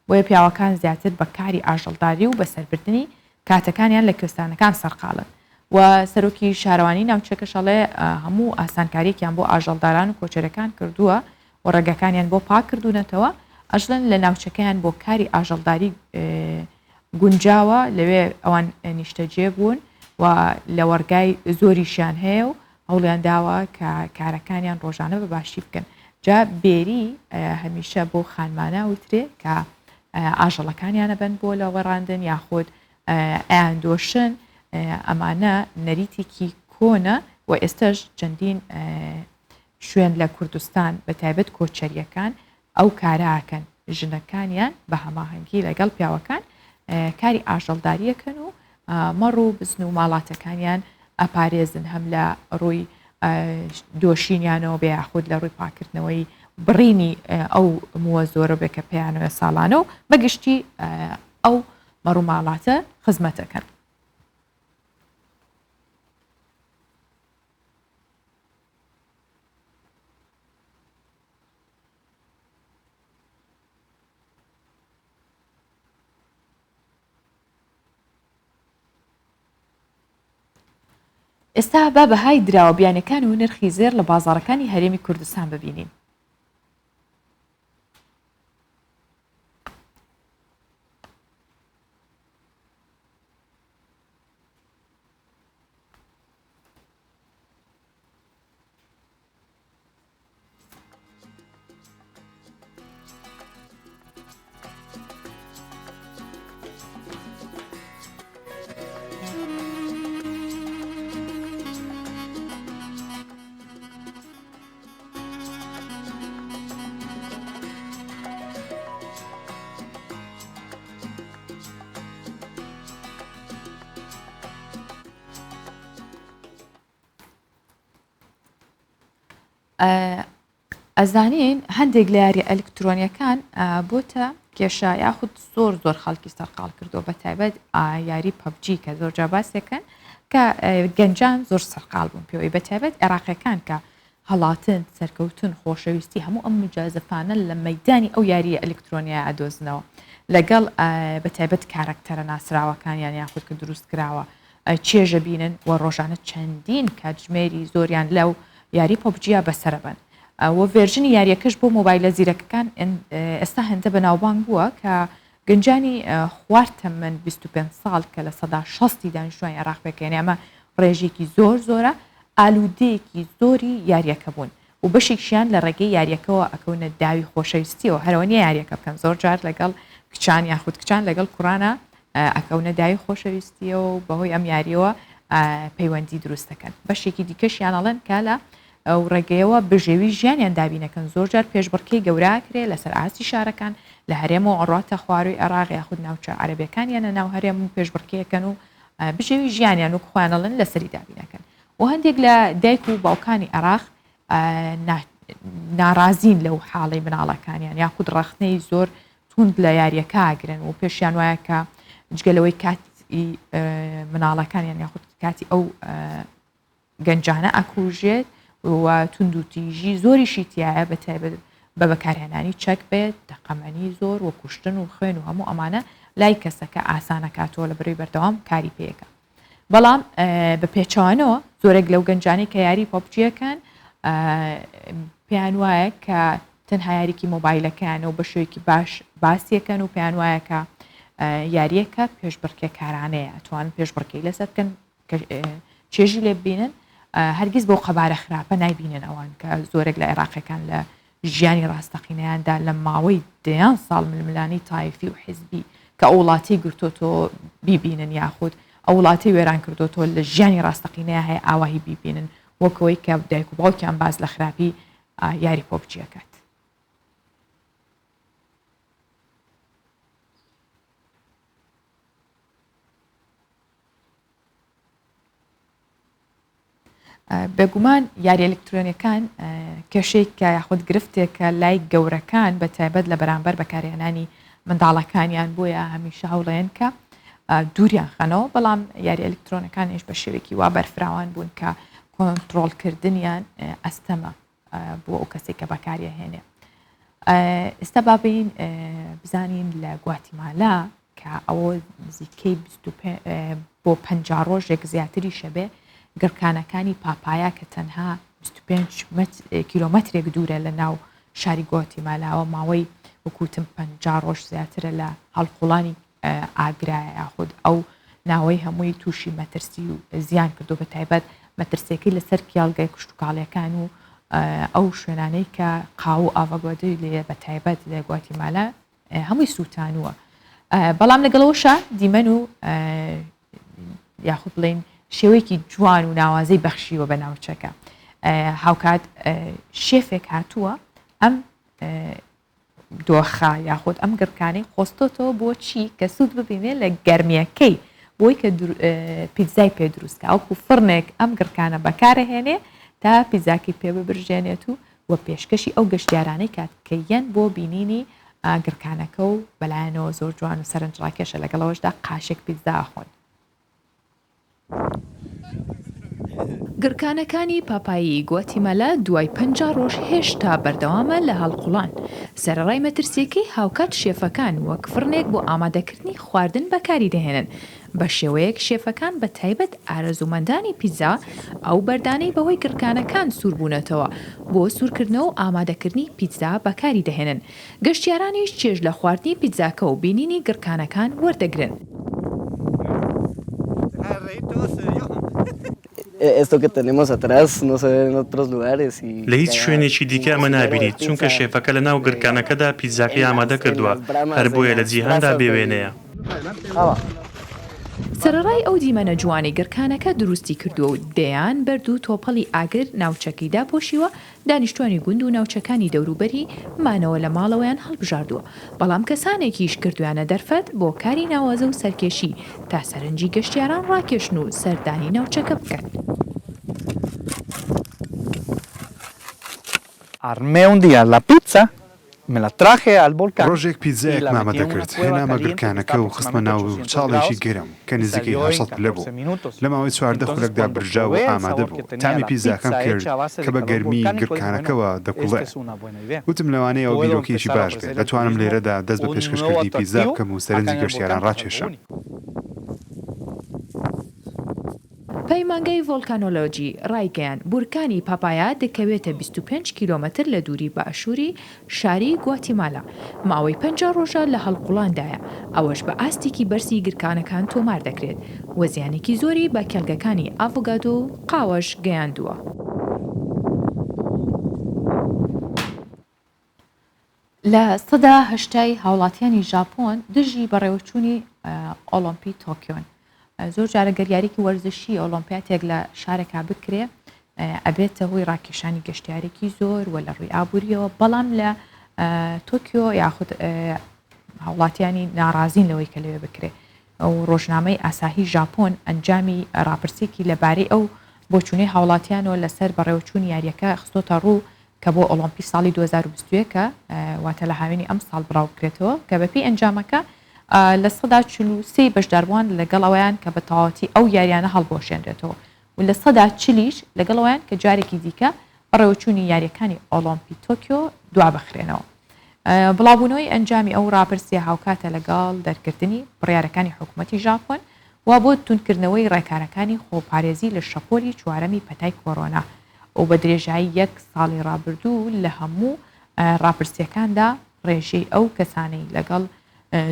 A: بۆیە پیاوەکان زیاتر بە کاری ئاژەڵداری و بەسەربردننی کاتەکانیان لە کوێستانەکان سەرقاڵن و سەرۆکی شارەوانی ناوچەکە شەڵێ هەموو ئاسانکاریەکیان بۆ ئاژەڵداران و کۆچەرەکان کردووە و ڕێگەکانیان بۆ پاک کردوونەتەوە ئەژڵن لە ناوچەکەیان بۆ کاری ئاژەڵداری گونجاوە لەوێ ئەوان نیشتەجێ بوون و لە وەرگای زۆریشیان هەیە و هەوڵیان داوە کە کارەکانیان ڕۆژانە بە باشی بکەن جا بێری هەمیشە بۆ خانمانە وترێ کە ئاژەڵەکانیانە بن بۆ لە وەڕاندن یاخود ئایاندۆشن ئەمانە نەریتێکی کۆنە و ئێستش چەندین شوێن لە کوردستان بە تایبەت کۆچەریەکان ئەو کاراکەن ژنەکانیان بە هەماهەنگی لەگەڵ پیاوەکان کاری ئاژەڵداریەکەن و مەڕ و بزن و ماڵاتەکانیان ئەپارێزن هەم لە ڕووی دۆشینیانەوە بێ یاخود لە ڕووی پاکردنەوەی بڕینی ئەو مووە زۆرە بێ کە پێیانەوە ساڵانە و بەگشتی ئەو مەڕ و ماڵاتە خزمەتەکەن. ئێستا با بەهای دراوە بیانەکان و نرخی زێر لە بازاڕەکانی هەرێمی کوردستان ببینین. ئەزانین هەندێک لە یاری ئەلکترۆنیەکان بۆتە کێشە یاخود زۆر خەڵکی سەرقاڵ کردو بە تایبەت یاری پەبجی کە زۆر جاباسێکن کە گەنجان زۆر سەرقاڵ بوون پێوەی بە تایبەت عێراقیەکان کە هەڵاتن سەرکەوتن خۆشەویستی هەموو ئەم مجازەفانە لە مەیدانی ئەو یاریە ئەلکترۆنیا ئەدۆزنەوە لەگەڵ بە تایبەت کارکتەرە ناسراوەکانیان یاخود کە دروست کراوە چێژە بینن و ڕۆژانە چەندین کاتژمێری زۆریان لەو یاری پۆبجیە بەسەرەبن و ڤێرژنی یاریەکەش بۆ مۆبایلە زیرەکەکان ئێستا هەندە بەناوبانگ بووە کە گەنجانی خوارد تەمەن 25 ساڵ کە لە سەدا 60 دانیشتوانی عێراق بکەن ئەمە ڕێژێکی زۆرە ئالوودەیەکی زۆری یاریەکە بوون و بەشێکیان لە ڕێگەی یاریەکەەوە ئەکەونە داوی خۆشەویستیەوە هەرەوەنی یاریەکە بکەن زۆر جار لەگەڵ کچان یاخود کچان لەگەڵ کوڕانە ئەکەونە داوی خۆشەویستیەوە و بەهۆی ئەم یاریەوە پەیوەندی دروستەکەن بەشێکی دیکەشیانەڵێن کە لە ئەو ڕێگەیەوە بژێوی ژیانیان دابینەکەن زۆرجار پێشبڕکەی گەوراکرێ لەسەر ئاسی شارەکان لە هەرێمەوە ئەڕاتە خواروی عێراق یاخود ناوچە عەرەبیەکانیانە ناو هەرێم و پێشبڕکەیەکەن و بژێوی ژیانیان و خوانەڵن لەسەری دابینەکەن و هەندێک لە دایک و باوکانی عێراق ناڕازین لەو حاڵی مناڵەکانیان یاخود ڕەخنەی زۆر توند لە یاریەکە ئاگرن و پێشیان وایە کە جگەلەوەی کاتی مناڵەکانیان یاخود کاتی ئەو گەنجانە ئەکوژێت و توندوتیژی زۆریشی تایە بە تایبەت بە بەکارهێنانی چەک بێت دەقەمەنی زۆر و کوشتن و خوێن و هەموو ئەمانە لای کەسەکە ئاسانەکاتەوە لە بەروی بەردەوام کاری پێەکە بەڵام بە پێچوانەوە زۆرێک لەو گەنجانی کە یاری پۆبجیەکەن پێیان وایە کە تەنها یاریکی مۆبایلەکەیانە و بە شێوەیەکی باش باسیەکەن و پێیان وایە کە یاریەکە پێشبڕکێ کارانەیە ئەتوانن پێشبڕکەی لەسەر بکەن چێژی لێ ببینن هەرگیز بۆ قەبارە خراپە نایبینن ئەوان کە زۆرێک لە عێراقیەکان لە ژیانی ڕاستەقینەیاندا لە ماوەی دەیان ساڵ ململانی تایفی و حیزبی کە ئەو وڵاتی گرتۆتۆ بیبینن یاخود ئەو وڵاتی وێران کردوتۆ لە ژیانی ڕاستەقینەیە هەیە ئاواهی بیبینن وەکەوەی کە دایک و باوکیان باز لە خراپی یاری پۆبجیەکەات. بێگومان یاری ئەلکترۆنیەکان کێشەیەکە یاخود گرفتێکە لای گەورەکان بە تایبەت لە بەرامبەر بەکارهێنانی منداڵەکانیان بۆیە هەمیشە هەوڵێن کە دووریان خەنەوە بەڵام یاری ئەلکترۆنەکانیش بە شێوێکی وا بەرفراوان بوون کە کۆنتڕۆڵکردنیان ئەستەمە بۆ ئەو کەسێک کە بەکاریە هێنێ. ئێستا بابین بزانین لە گواتیمالا کە ئەوە نزیکەی بۆ 50 ڕۆژێک زیاتری شەبێ گڕکانەکانی پاپایا کە تەنها 25 کیلۆمەترێک دوورە لە ناو شاری گواتیمالاوە ماوەی وەکوتم 50 ڕۆژ زیاترە لە هەڵقوڵانی ئاگرایە یاخود ئەو ناوەی هەمووی تووشی مەترسی و زیان کردو بە تایبەت مەترسێکی لەسەر پیاڵگای کوشتتوکاڵیەکان و ئەو شوێنانەی کە قاو و ئاڤگۆدەی لێ بە تایبەت لە گواتیمالا هەمووی سووتانووە. بەڵام لەگەڵەوەشە دیمەن و یاخود بڵین شێوەیەکی جوان و ناوازەی بەخشیوە بە ناوچەکە. هاوکات شێفێک هاتووە ئەم دۆخە یاخود ئەم گڕکانەی خۆستۆتەوە بۆ چی کە سوود ببینێ لە گەرمیەکەی بۆی کە پیتزای پێ دروستکە ئەوکو فڕنێک ئەم گڕکانە بەکارەهێنێ تا پیزاکی پێ ببرژێنێت و پێشکەشی ئەو گەشتیارانەی کاتکەیەن بۆ بینینی گڕکانەکە و بەلایەنەوە زۆر جوان و سەرنجڕاکێشە لەگەڵەوەشدا قاشێک پیتزا ئەخۆن.
I: گڕکانەکانی پاپایی گواتیمالا دوای 50 ڕۆژ هێشتا بەردەوامە لە هەڵقوڵان. سەرەڕای مەترسیەکەی هاوکات شێفەکان وەک فرنێک بۆ ئامادەکردنی خواردن بەکاری دەهێنن. بە شێوەیەک شێفەکان بە تایبەت ئارەزومەندانی پیتزا ئەو بەردانەی بەهۆی گڕکانەکان سووربوونەتەوە بۆ سوورکردنەوە و ئامادەکردنی پیتزا بەکاری دەهێنن. گەشتیارانیش چێژ لە خواردنی پیتزاکە و بینینی گڕکانەکان وەردەگرن.
J: Esto que tenemos atrás no se ve en otros lugares.
K: لە هیچ شوێنێکی دیکە ئەمە نابینیت چونکە شێفەکە لە ناو گڕکانەکەدا پیتزاکەی ئامادە کردووە هەر بۆیە لە جیهاندا بێوێنەیە.
I: سەرەڕای ئەو دیمەنە جوانی گڕکانەکە دروستی کردووە و دەیان بەرد و تۆپەڵی ئاگر ناوچەکەیدا پۆشیوە دانیشتوانی گوند و ناوچەکانی دەوروبەری مانەوە لە ماڵەوەیان هەڵبژاردووە. بەڵام کەسانێکیش کردویانە دەرفەت بۆ کاری ناوازە و سەرکێشی تا سەرنجی گەشتیاران ڕاکێشن و سەردانی ناوچەکە بکەن.
L: Armé un día la pizza, me la traje al volcán.
M: ڕۆژێک پیتزایەک مامەدە کرد هێنامە گڕکانەکە و خستمە ناو چاڵێکی گەرم کە نزیکەی 800 لە بوو. لە ماوەی 14 خولەکدا برژا و ئامادە بوو. تامی پیتزاکەم کرد کە بە گەرمی گڕکانەکەەوە دەکوڵێ. وتم لەوانەیە ئەو بیرۆکێکی باش بێت دەتوانم لێرەدا دەست بە پێشکەشکردنی پیتزا بکەم و سەرنجی گەشتیاران ڕاکێشم.
I: پەیمانگەی ڤۆلکانۆلۆجی ڕایگەیان بورکانی پاپایا دەکەوێتە 25 کیلۆمەتر لە دووری بە ئەشووری شاری گواتیمالا. ماوەی 50 ڕۆژە لە هەڵقوڵاندایە. ئەوەش بە ئاستێکی بەرزی گرکانەکان تۆمار دەکرێت. وەزیانێکی زۆری بە کێڵگەکانی ئاڤۆگادۆ و قاوەش گەیاندووە.
A: لە سەدا هەشتای هاوڵاتیانی ژاپۆن دژی بەڕێوەچوونی ئۆلۆمپی تۆکیۆن. زۆر جارە گەریارێکی وەرزشی ئۆلۆمپیاتێک لە شارێکا بکرێ ئەبێتە هۆی ڕاکێشانی گەشتیارێکی زۆر و لە ڕووی ئابوووریەوە بەڵام لە تۆکیۆ یاخود هاوڵاتیانی ناڕازین لەوەی کە لەوێ بکرێ. ئەو ڕۆژنامەی ئاساهی ژاپۆن ئەنجامی ڕاپرسێکی لەبارەی ئەو بۆچوونەی هاوڵاتیانەوە لەسەر بەڕێوەچوونی یاریەکە خستۆتە ڕوو کە بۆ ئۆلۆمپی ساڵی 2022 واتە لە هاوێنی ئەم ساڵ بڕاو بکرێتەوە کە بەپێی ئەنجامەکە لە سەدا 43 بەشداربووان لەگەڵەوەیان کە بە تەواوەتی ئەو یاریانە هەڵبۆشێنرێتەوە و لە سەدا 40 لەگەڵەوەیان کە جارێکی دیکە بەڕێوەچوونی یاریەکانی ئۆلۆمپی تۆکیۆ دوا بخرێنەوە. بڵاوبوونەوەی ئەنجامی ئەو ڕاپرسیە هاوکاتە لەگەڵ دەرکردنی بڕیارەکانی حکوومەتی ژاپۆن وا بۆ تونکردنەوەی ڕێکارەکانی خۆپارێزی لە شەپۆلی چوارەمی پەتای کۆرۆنا و بە درێژایی 1 ساڵی ڕابردوو لە هەموو ڕاپرسیەکاندا ڕێژەی ئەو کەسانەی لەگەڵ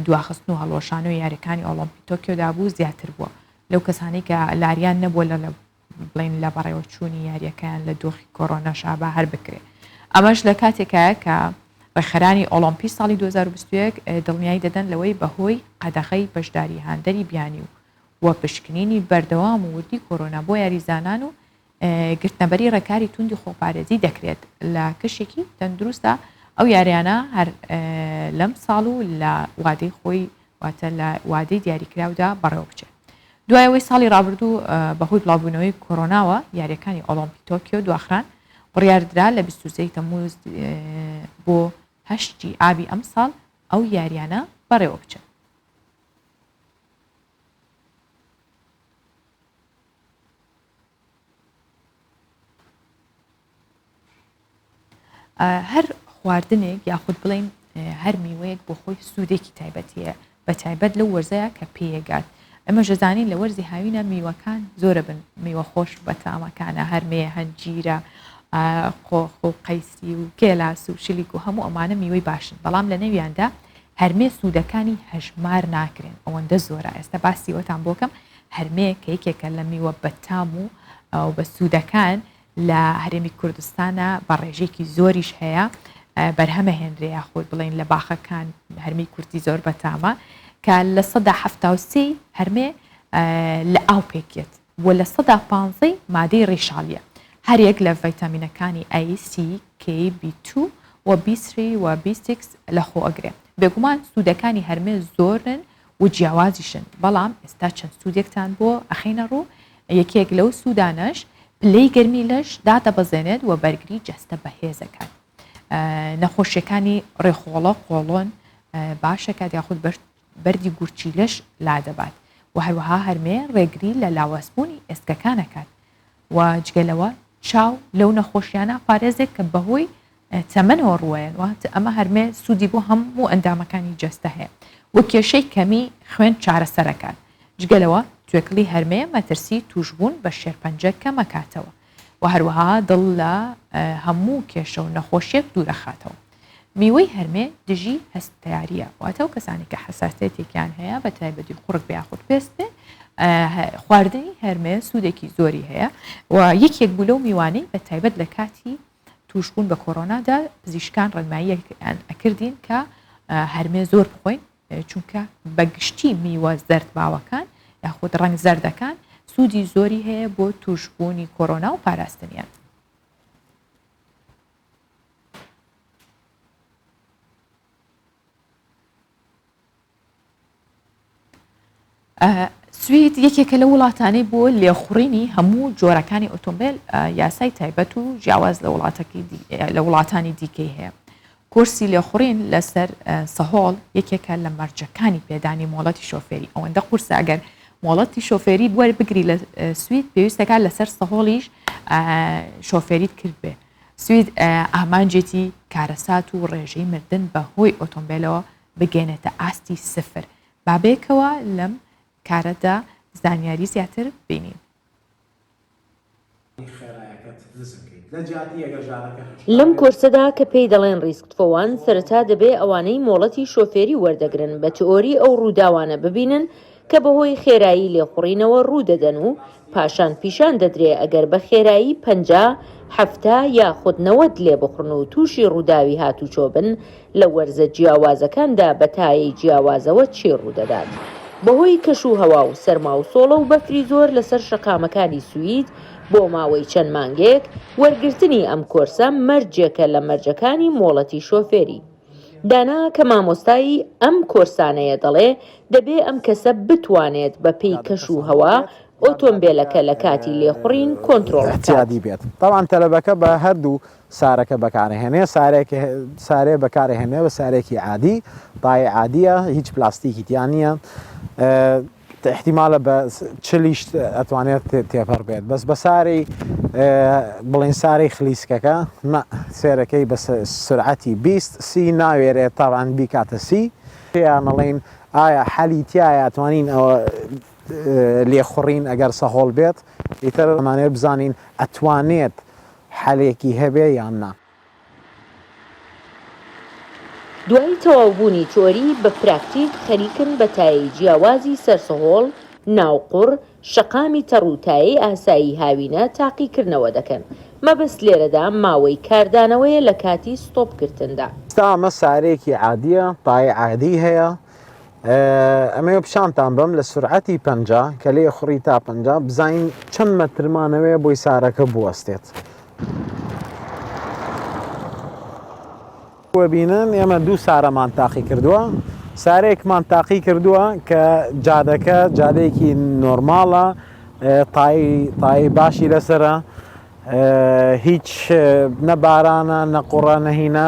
A: دواخستن و هەڵۆشان و یاریەکانی ئۆلۆمپی تۆکیۆدا بوو زیاتر بووە لەو کەسانی کە لاریان نەبووە لە بڵین لە بەڕێوەچوونی یاریەکان لە دۆخی کۆرۆنا شابە هەر بکرێت. ئەمەش لە کاتێکایە کە ڕێخەرانی ئۆلۆمپی ساڵی 2021 دڵنیایی دەدەن لەوەی بەهۆی قەدەغەی بەشداری هاندەری بیانی و پشکنینی بەردەوام و وردی کۆرۆنا بۆ یاریزانان و گرتنەبەری ڕێکاری توندی خۆپارێزی دەکرێت لە کەشێکی تەندروستە ئەو یاریانە هەر لەم ساڵ و لە وادەی خۆی واتە لە وادەی دیاریکراودا بەڕێوە بچێت. دوایەوەی ساڵی ڕابردوو بەهۆی بڵاوبوونەوەی کۆرۆناوە یاریەکانی ئۆلۆمپی تۆکیۆ دواخران بڕیاردرا لە 23 تەمموز بۆ 8 ئابی ئەم ساڵ ئەو یاریانە بەڕێوە بچێت. هەر خواردنێک یاخود بڵین هەر میوەیەک بۆ خۆی سوودێکی تایبەتیە بە تایبەت لەو وەرزەیە کە پێیەگات ئەمە ژەزانین لە وەرزی هاوینە میوەکان زۆرە بن میوە خۆش بەتامەکانە هەرمەیە هەنجیرە قۆخ و قەیسی و گێلاس و شلیک و هەموو ئەمانە میوەی باشن بەڵام لە نەویاندا هەرمێ سوودەکانی هەژمار ناکرێن ئەوەندە زۆرە ئێستا باسیوەتان بۆکەم هەرمەیە کە یەکێکە لە میوە بەتام و بە سوودەکان لە هەرێمی کوردستانە بە ڕێژێکی زۆریش هەیە بەرهەمە هێنرێ یاخود بڵین لە باخەکان هەرمی کورتی زۆر بەتامە کە لە 173 هەرمێ لە ئاو پێکێت و لە 115 مادەی ڕیشاڵیە هەرێک لە ڤیتامینەکانی A, C, K, B2 و B3 و B6 لە خۆ ئەگرێ بێگومان سوودەکانی هەرمێ زۆرن و جیاوازیشن بەڵام ئێستا چەند سوودێکتان بۆ ئەخینە ڕوو یەکێک لەو سوودانەش پلەی گەرمی لەش دادەبەزێنێت و بەرگری جەستە بەهێزەکان نەخۆشیەکانی ڕێخۆڵە قۆڵۆن باشەکات یاخود بەردی گورچی لەش لادەبات و هەروەها هەرمێ ڕێگری لە لاوەزبوونی ئێسکەکانەکات و جگەلەوە چاو لەو نەخۆشیانە پارێزێک کە بەهۆی تەمەنەوە ڕوایەن واتە ئەمە هەرمێ سوودی بۆ هەموو ئەندامەکانی جەستە هەیە و کێشەی کەمی خوێن چارەسەرەکان جگەلەوە توێکڵی هەرمەیە مەترسی توشبوون بە شێرپەنجە کەمەکاتەوە و هەروەها دڵ لە هەموو کێشە و نەخۆشیێک دوورەخاتەوە میوەی هەرمێ دژی هەستیاریە واتە و کەسانی کە حەساسیەتێکیان هەیە بە تایبەتی قوڕک بەیاخود پێستێ خواردنی هەرمێ سوودێکی زۆری هەیە و یەکێک بوو لەو میوانەی بە تایبەت لە کاتی توشبوون بە کۆڕۆنادا پزیشکان ڕێنماییەکیان ئەکردین کە هەرمێ زۆر بخۆین چونکە بەگشتی میوە زەرد باوەکان یاخود ڕەنگ زەردەکان سوودی زۆری هەیە بۆ توشبوونی کۆڕۆنا و پاراستنیان سوید یەکێکە لە وڵاتانەی بۆ لێخوڕینی هەموو جۆرەکانی ئۆتۆمبیل یاسای تایبەت و جیاواز لە وڵاتانی دیکەی هەیە کورسی لێخوڕین لەسەر سەهۆڵ یەکێکە لە مەرجەکانی پێدانی مۆڵەتی شۆفێری ئەوەندە قورسە ئەگەر مۆڵەتی شۆفێری بوەر بگری لە سوید پێویستەکە لەسەر سەهۆڵیش شۆفێریت کرد بێ سوید ئامانجێتی کارەسات و ڕێژەی مردن بەهۆی ئۆتۆمبیلەوە بگەێنێتە ئاستی سفر بابێکەوە لەم کارەدا زانیاری زیاتر بینین
N: لەم کورسەدا کە پێی دەڵێن ریسکتفۆوان سەرەتا دەبێ ئەوانەی مۆڵەتی شۆفێری وەردەگرن بە تئۆری ئەو ڕووداوانە ببینن کە بەهۆی خێرایی لێخوڕینەوە ڕوودەدەن و پاشان پیشان دەدرێ ئەگەر بە خێرایی 50 هەفتە یاخود 90 لێ بخڕن و تووشی ڕووداوی هاتوچۆ بن لە وەرزە جیاوازەکاندا بە تایەی جیاوازەوە چی ڕوودەدات. بەهۆی کەش و هەوا و سەرما و سۆڵە و بەفری زۆر لەسەر شەقامەکانی سوید بۆ ماوەی چەند مانگێک وەرگرتنی ئەم کۆرسە مەرجێکە لە مەرجەکانی مۆڵەتی شۆفێری. دانا کە مامۆستایی ئەم کۆرسانەیە دەڵێ دەبێ ئەم کەسە بتوانێت بە پێی کەش و هەوا ئۆتۆمبیلەکە لە کاتی لێخوڕین کۆنتڕۆڵ
O: احتیادی بێت. طبعاً تەلەبەکە بە هەردوو سارەکە بەکارهێنێ سارێ بەکارهێنێ بە سارێکی عادی تای عادیە هیچ پلاستیکی تیان نییە احتیمالە بە چلیش ئەتوانێت تێپەڕ بێت بەس بە ساری بڵین ساری خلیسکەکە سێرەکەی بە سرعەتی 20 سی ناوێرێت تاوان بیکاتە سی پێیانەڵین ئایا حەلی تایە ئەتوانین ئەوە لێخوڕین ئەگەر سەهۆڵ بێت ئیتر ئەمانێت بزانین ئەتوانێت حەلێکی هەبێ یان نا.
N: دوای تەواوبوونی تۆری بە پراکتیک خەریکن بە تایەی جیاوازی سەرسەهۆڵ ناوقوڕ شەقامی تەڕووتایی ئاسایی هاوینە تاقیکردنەوە دەکەن مەبەست لێرەدا ماوەی کاردانەوەیە لە کاتی ستۆپکردندا.
O: ئێستا ئەمە سارێکی عادیە تای عادی هەیە ئەمە پیشانتان بم لە سرعەتی 50 کە لێ خوڕی تا 50 بزانین چەند مەترمانەوەیە بۆی سارەکە بوەستێت. بینن ئێمە دوو سارەمان تاقی کردووە سارێکمان تاقی کردووە کە جادەکە جادەیەکی نۆرماڵە تای باشی لەسرە هیچ نەبارانە نەقوڕە نەهینە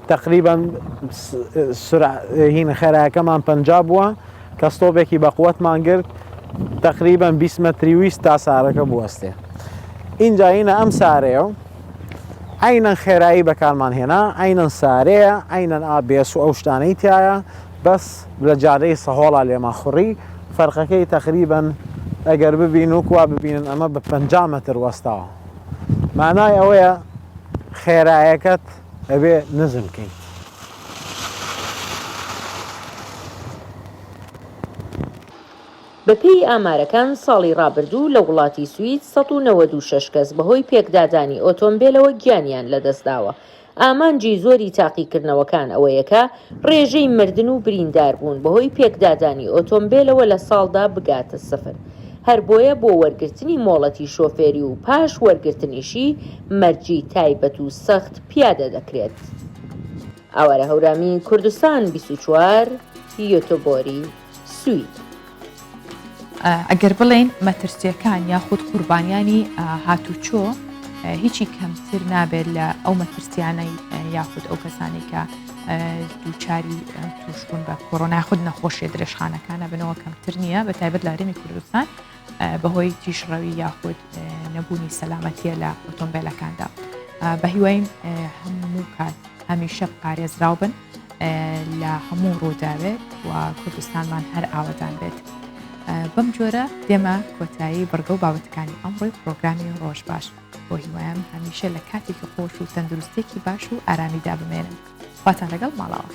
O: تقریبا هین خێرایەکەمان 50 بووە کە ستۆپێکی بەقووەتمان گرت تقریبا 20 مەتری ویست تا سارەکە بوەستێ. اینجا هینە ئەم سارەیە عینەن خێرایی بەکارمان هێنا عینەن سارەیە عینەن ئابێس و ئەو شتانەی تایە بەس لە جارەی سەهۆڵا لێما خوڕی فەرقەکەی تقریبن ئەگەر ببین و کوا ببینن ئەمە بە 5 مەتر وەستاوە مانای ئەوەیە خێرایەکەت ئەبێ نزمکەیت
N: بەپێی ئامارەکان ساڵی ڕابردوو لە وڵاتی سوید 196 کەس بەهۆی پێکدادانی ئۆتۆمبیلەوە گیانیان لەدەستداوە. ئامانجی زۆری تاقیکردنەوەکان ئەوەیەکە ڕێژەی مردن و برینداربوون بەهۆی پێکدادانی ئۆتۆمبیلەوە لە ساڵدا بگاتە 0. هەر بۆیە بۆ وەرگرتنی مۆڵەتی شۆفێری و پاش وەرگرتنیشی مەرجی تایبەت و سەخت پیادە دەکرێت. ئاوارە هەورامی کوردستان 24 یۆتۆبۆری سوید.
A: ئەگەر بڵێن مەترسیەکان یاخود قوربانیانی هاتوچۆ هیچی کەمتر نابێت لە ئەو مەترسیانەی یاخود ئەو کەسانی کە دووچاری توشبوون بە کۆڕۆنا خود نەخۆشیە درێژخانەکانە بنەوە کەمتر نییە بە تایبەت لە هەرێمی کوردستان بەهۆی تیژڕەوی یاخود نەبوونی سەلامەتیە لە ئۆتۆمبیلەکاندا بە هیوایین هەموو کات هەمیشە پارێزراو بن لە هەموو ڕووداوێت و کوردستانمان هەر ئاوەدان بێت. بەم جۆرە دێمە کۆتایی بەرگە و بابەتەکانی ئەمڕۆی پرۆگرامی ڕۆژ باش بۆ هیوایم هەمیشە لە کاتێکی خۆش و تەندروستێکی باش و ئارامیدا بمێنن. خواتان لەگەڵ ماڵەوە.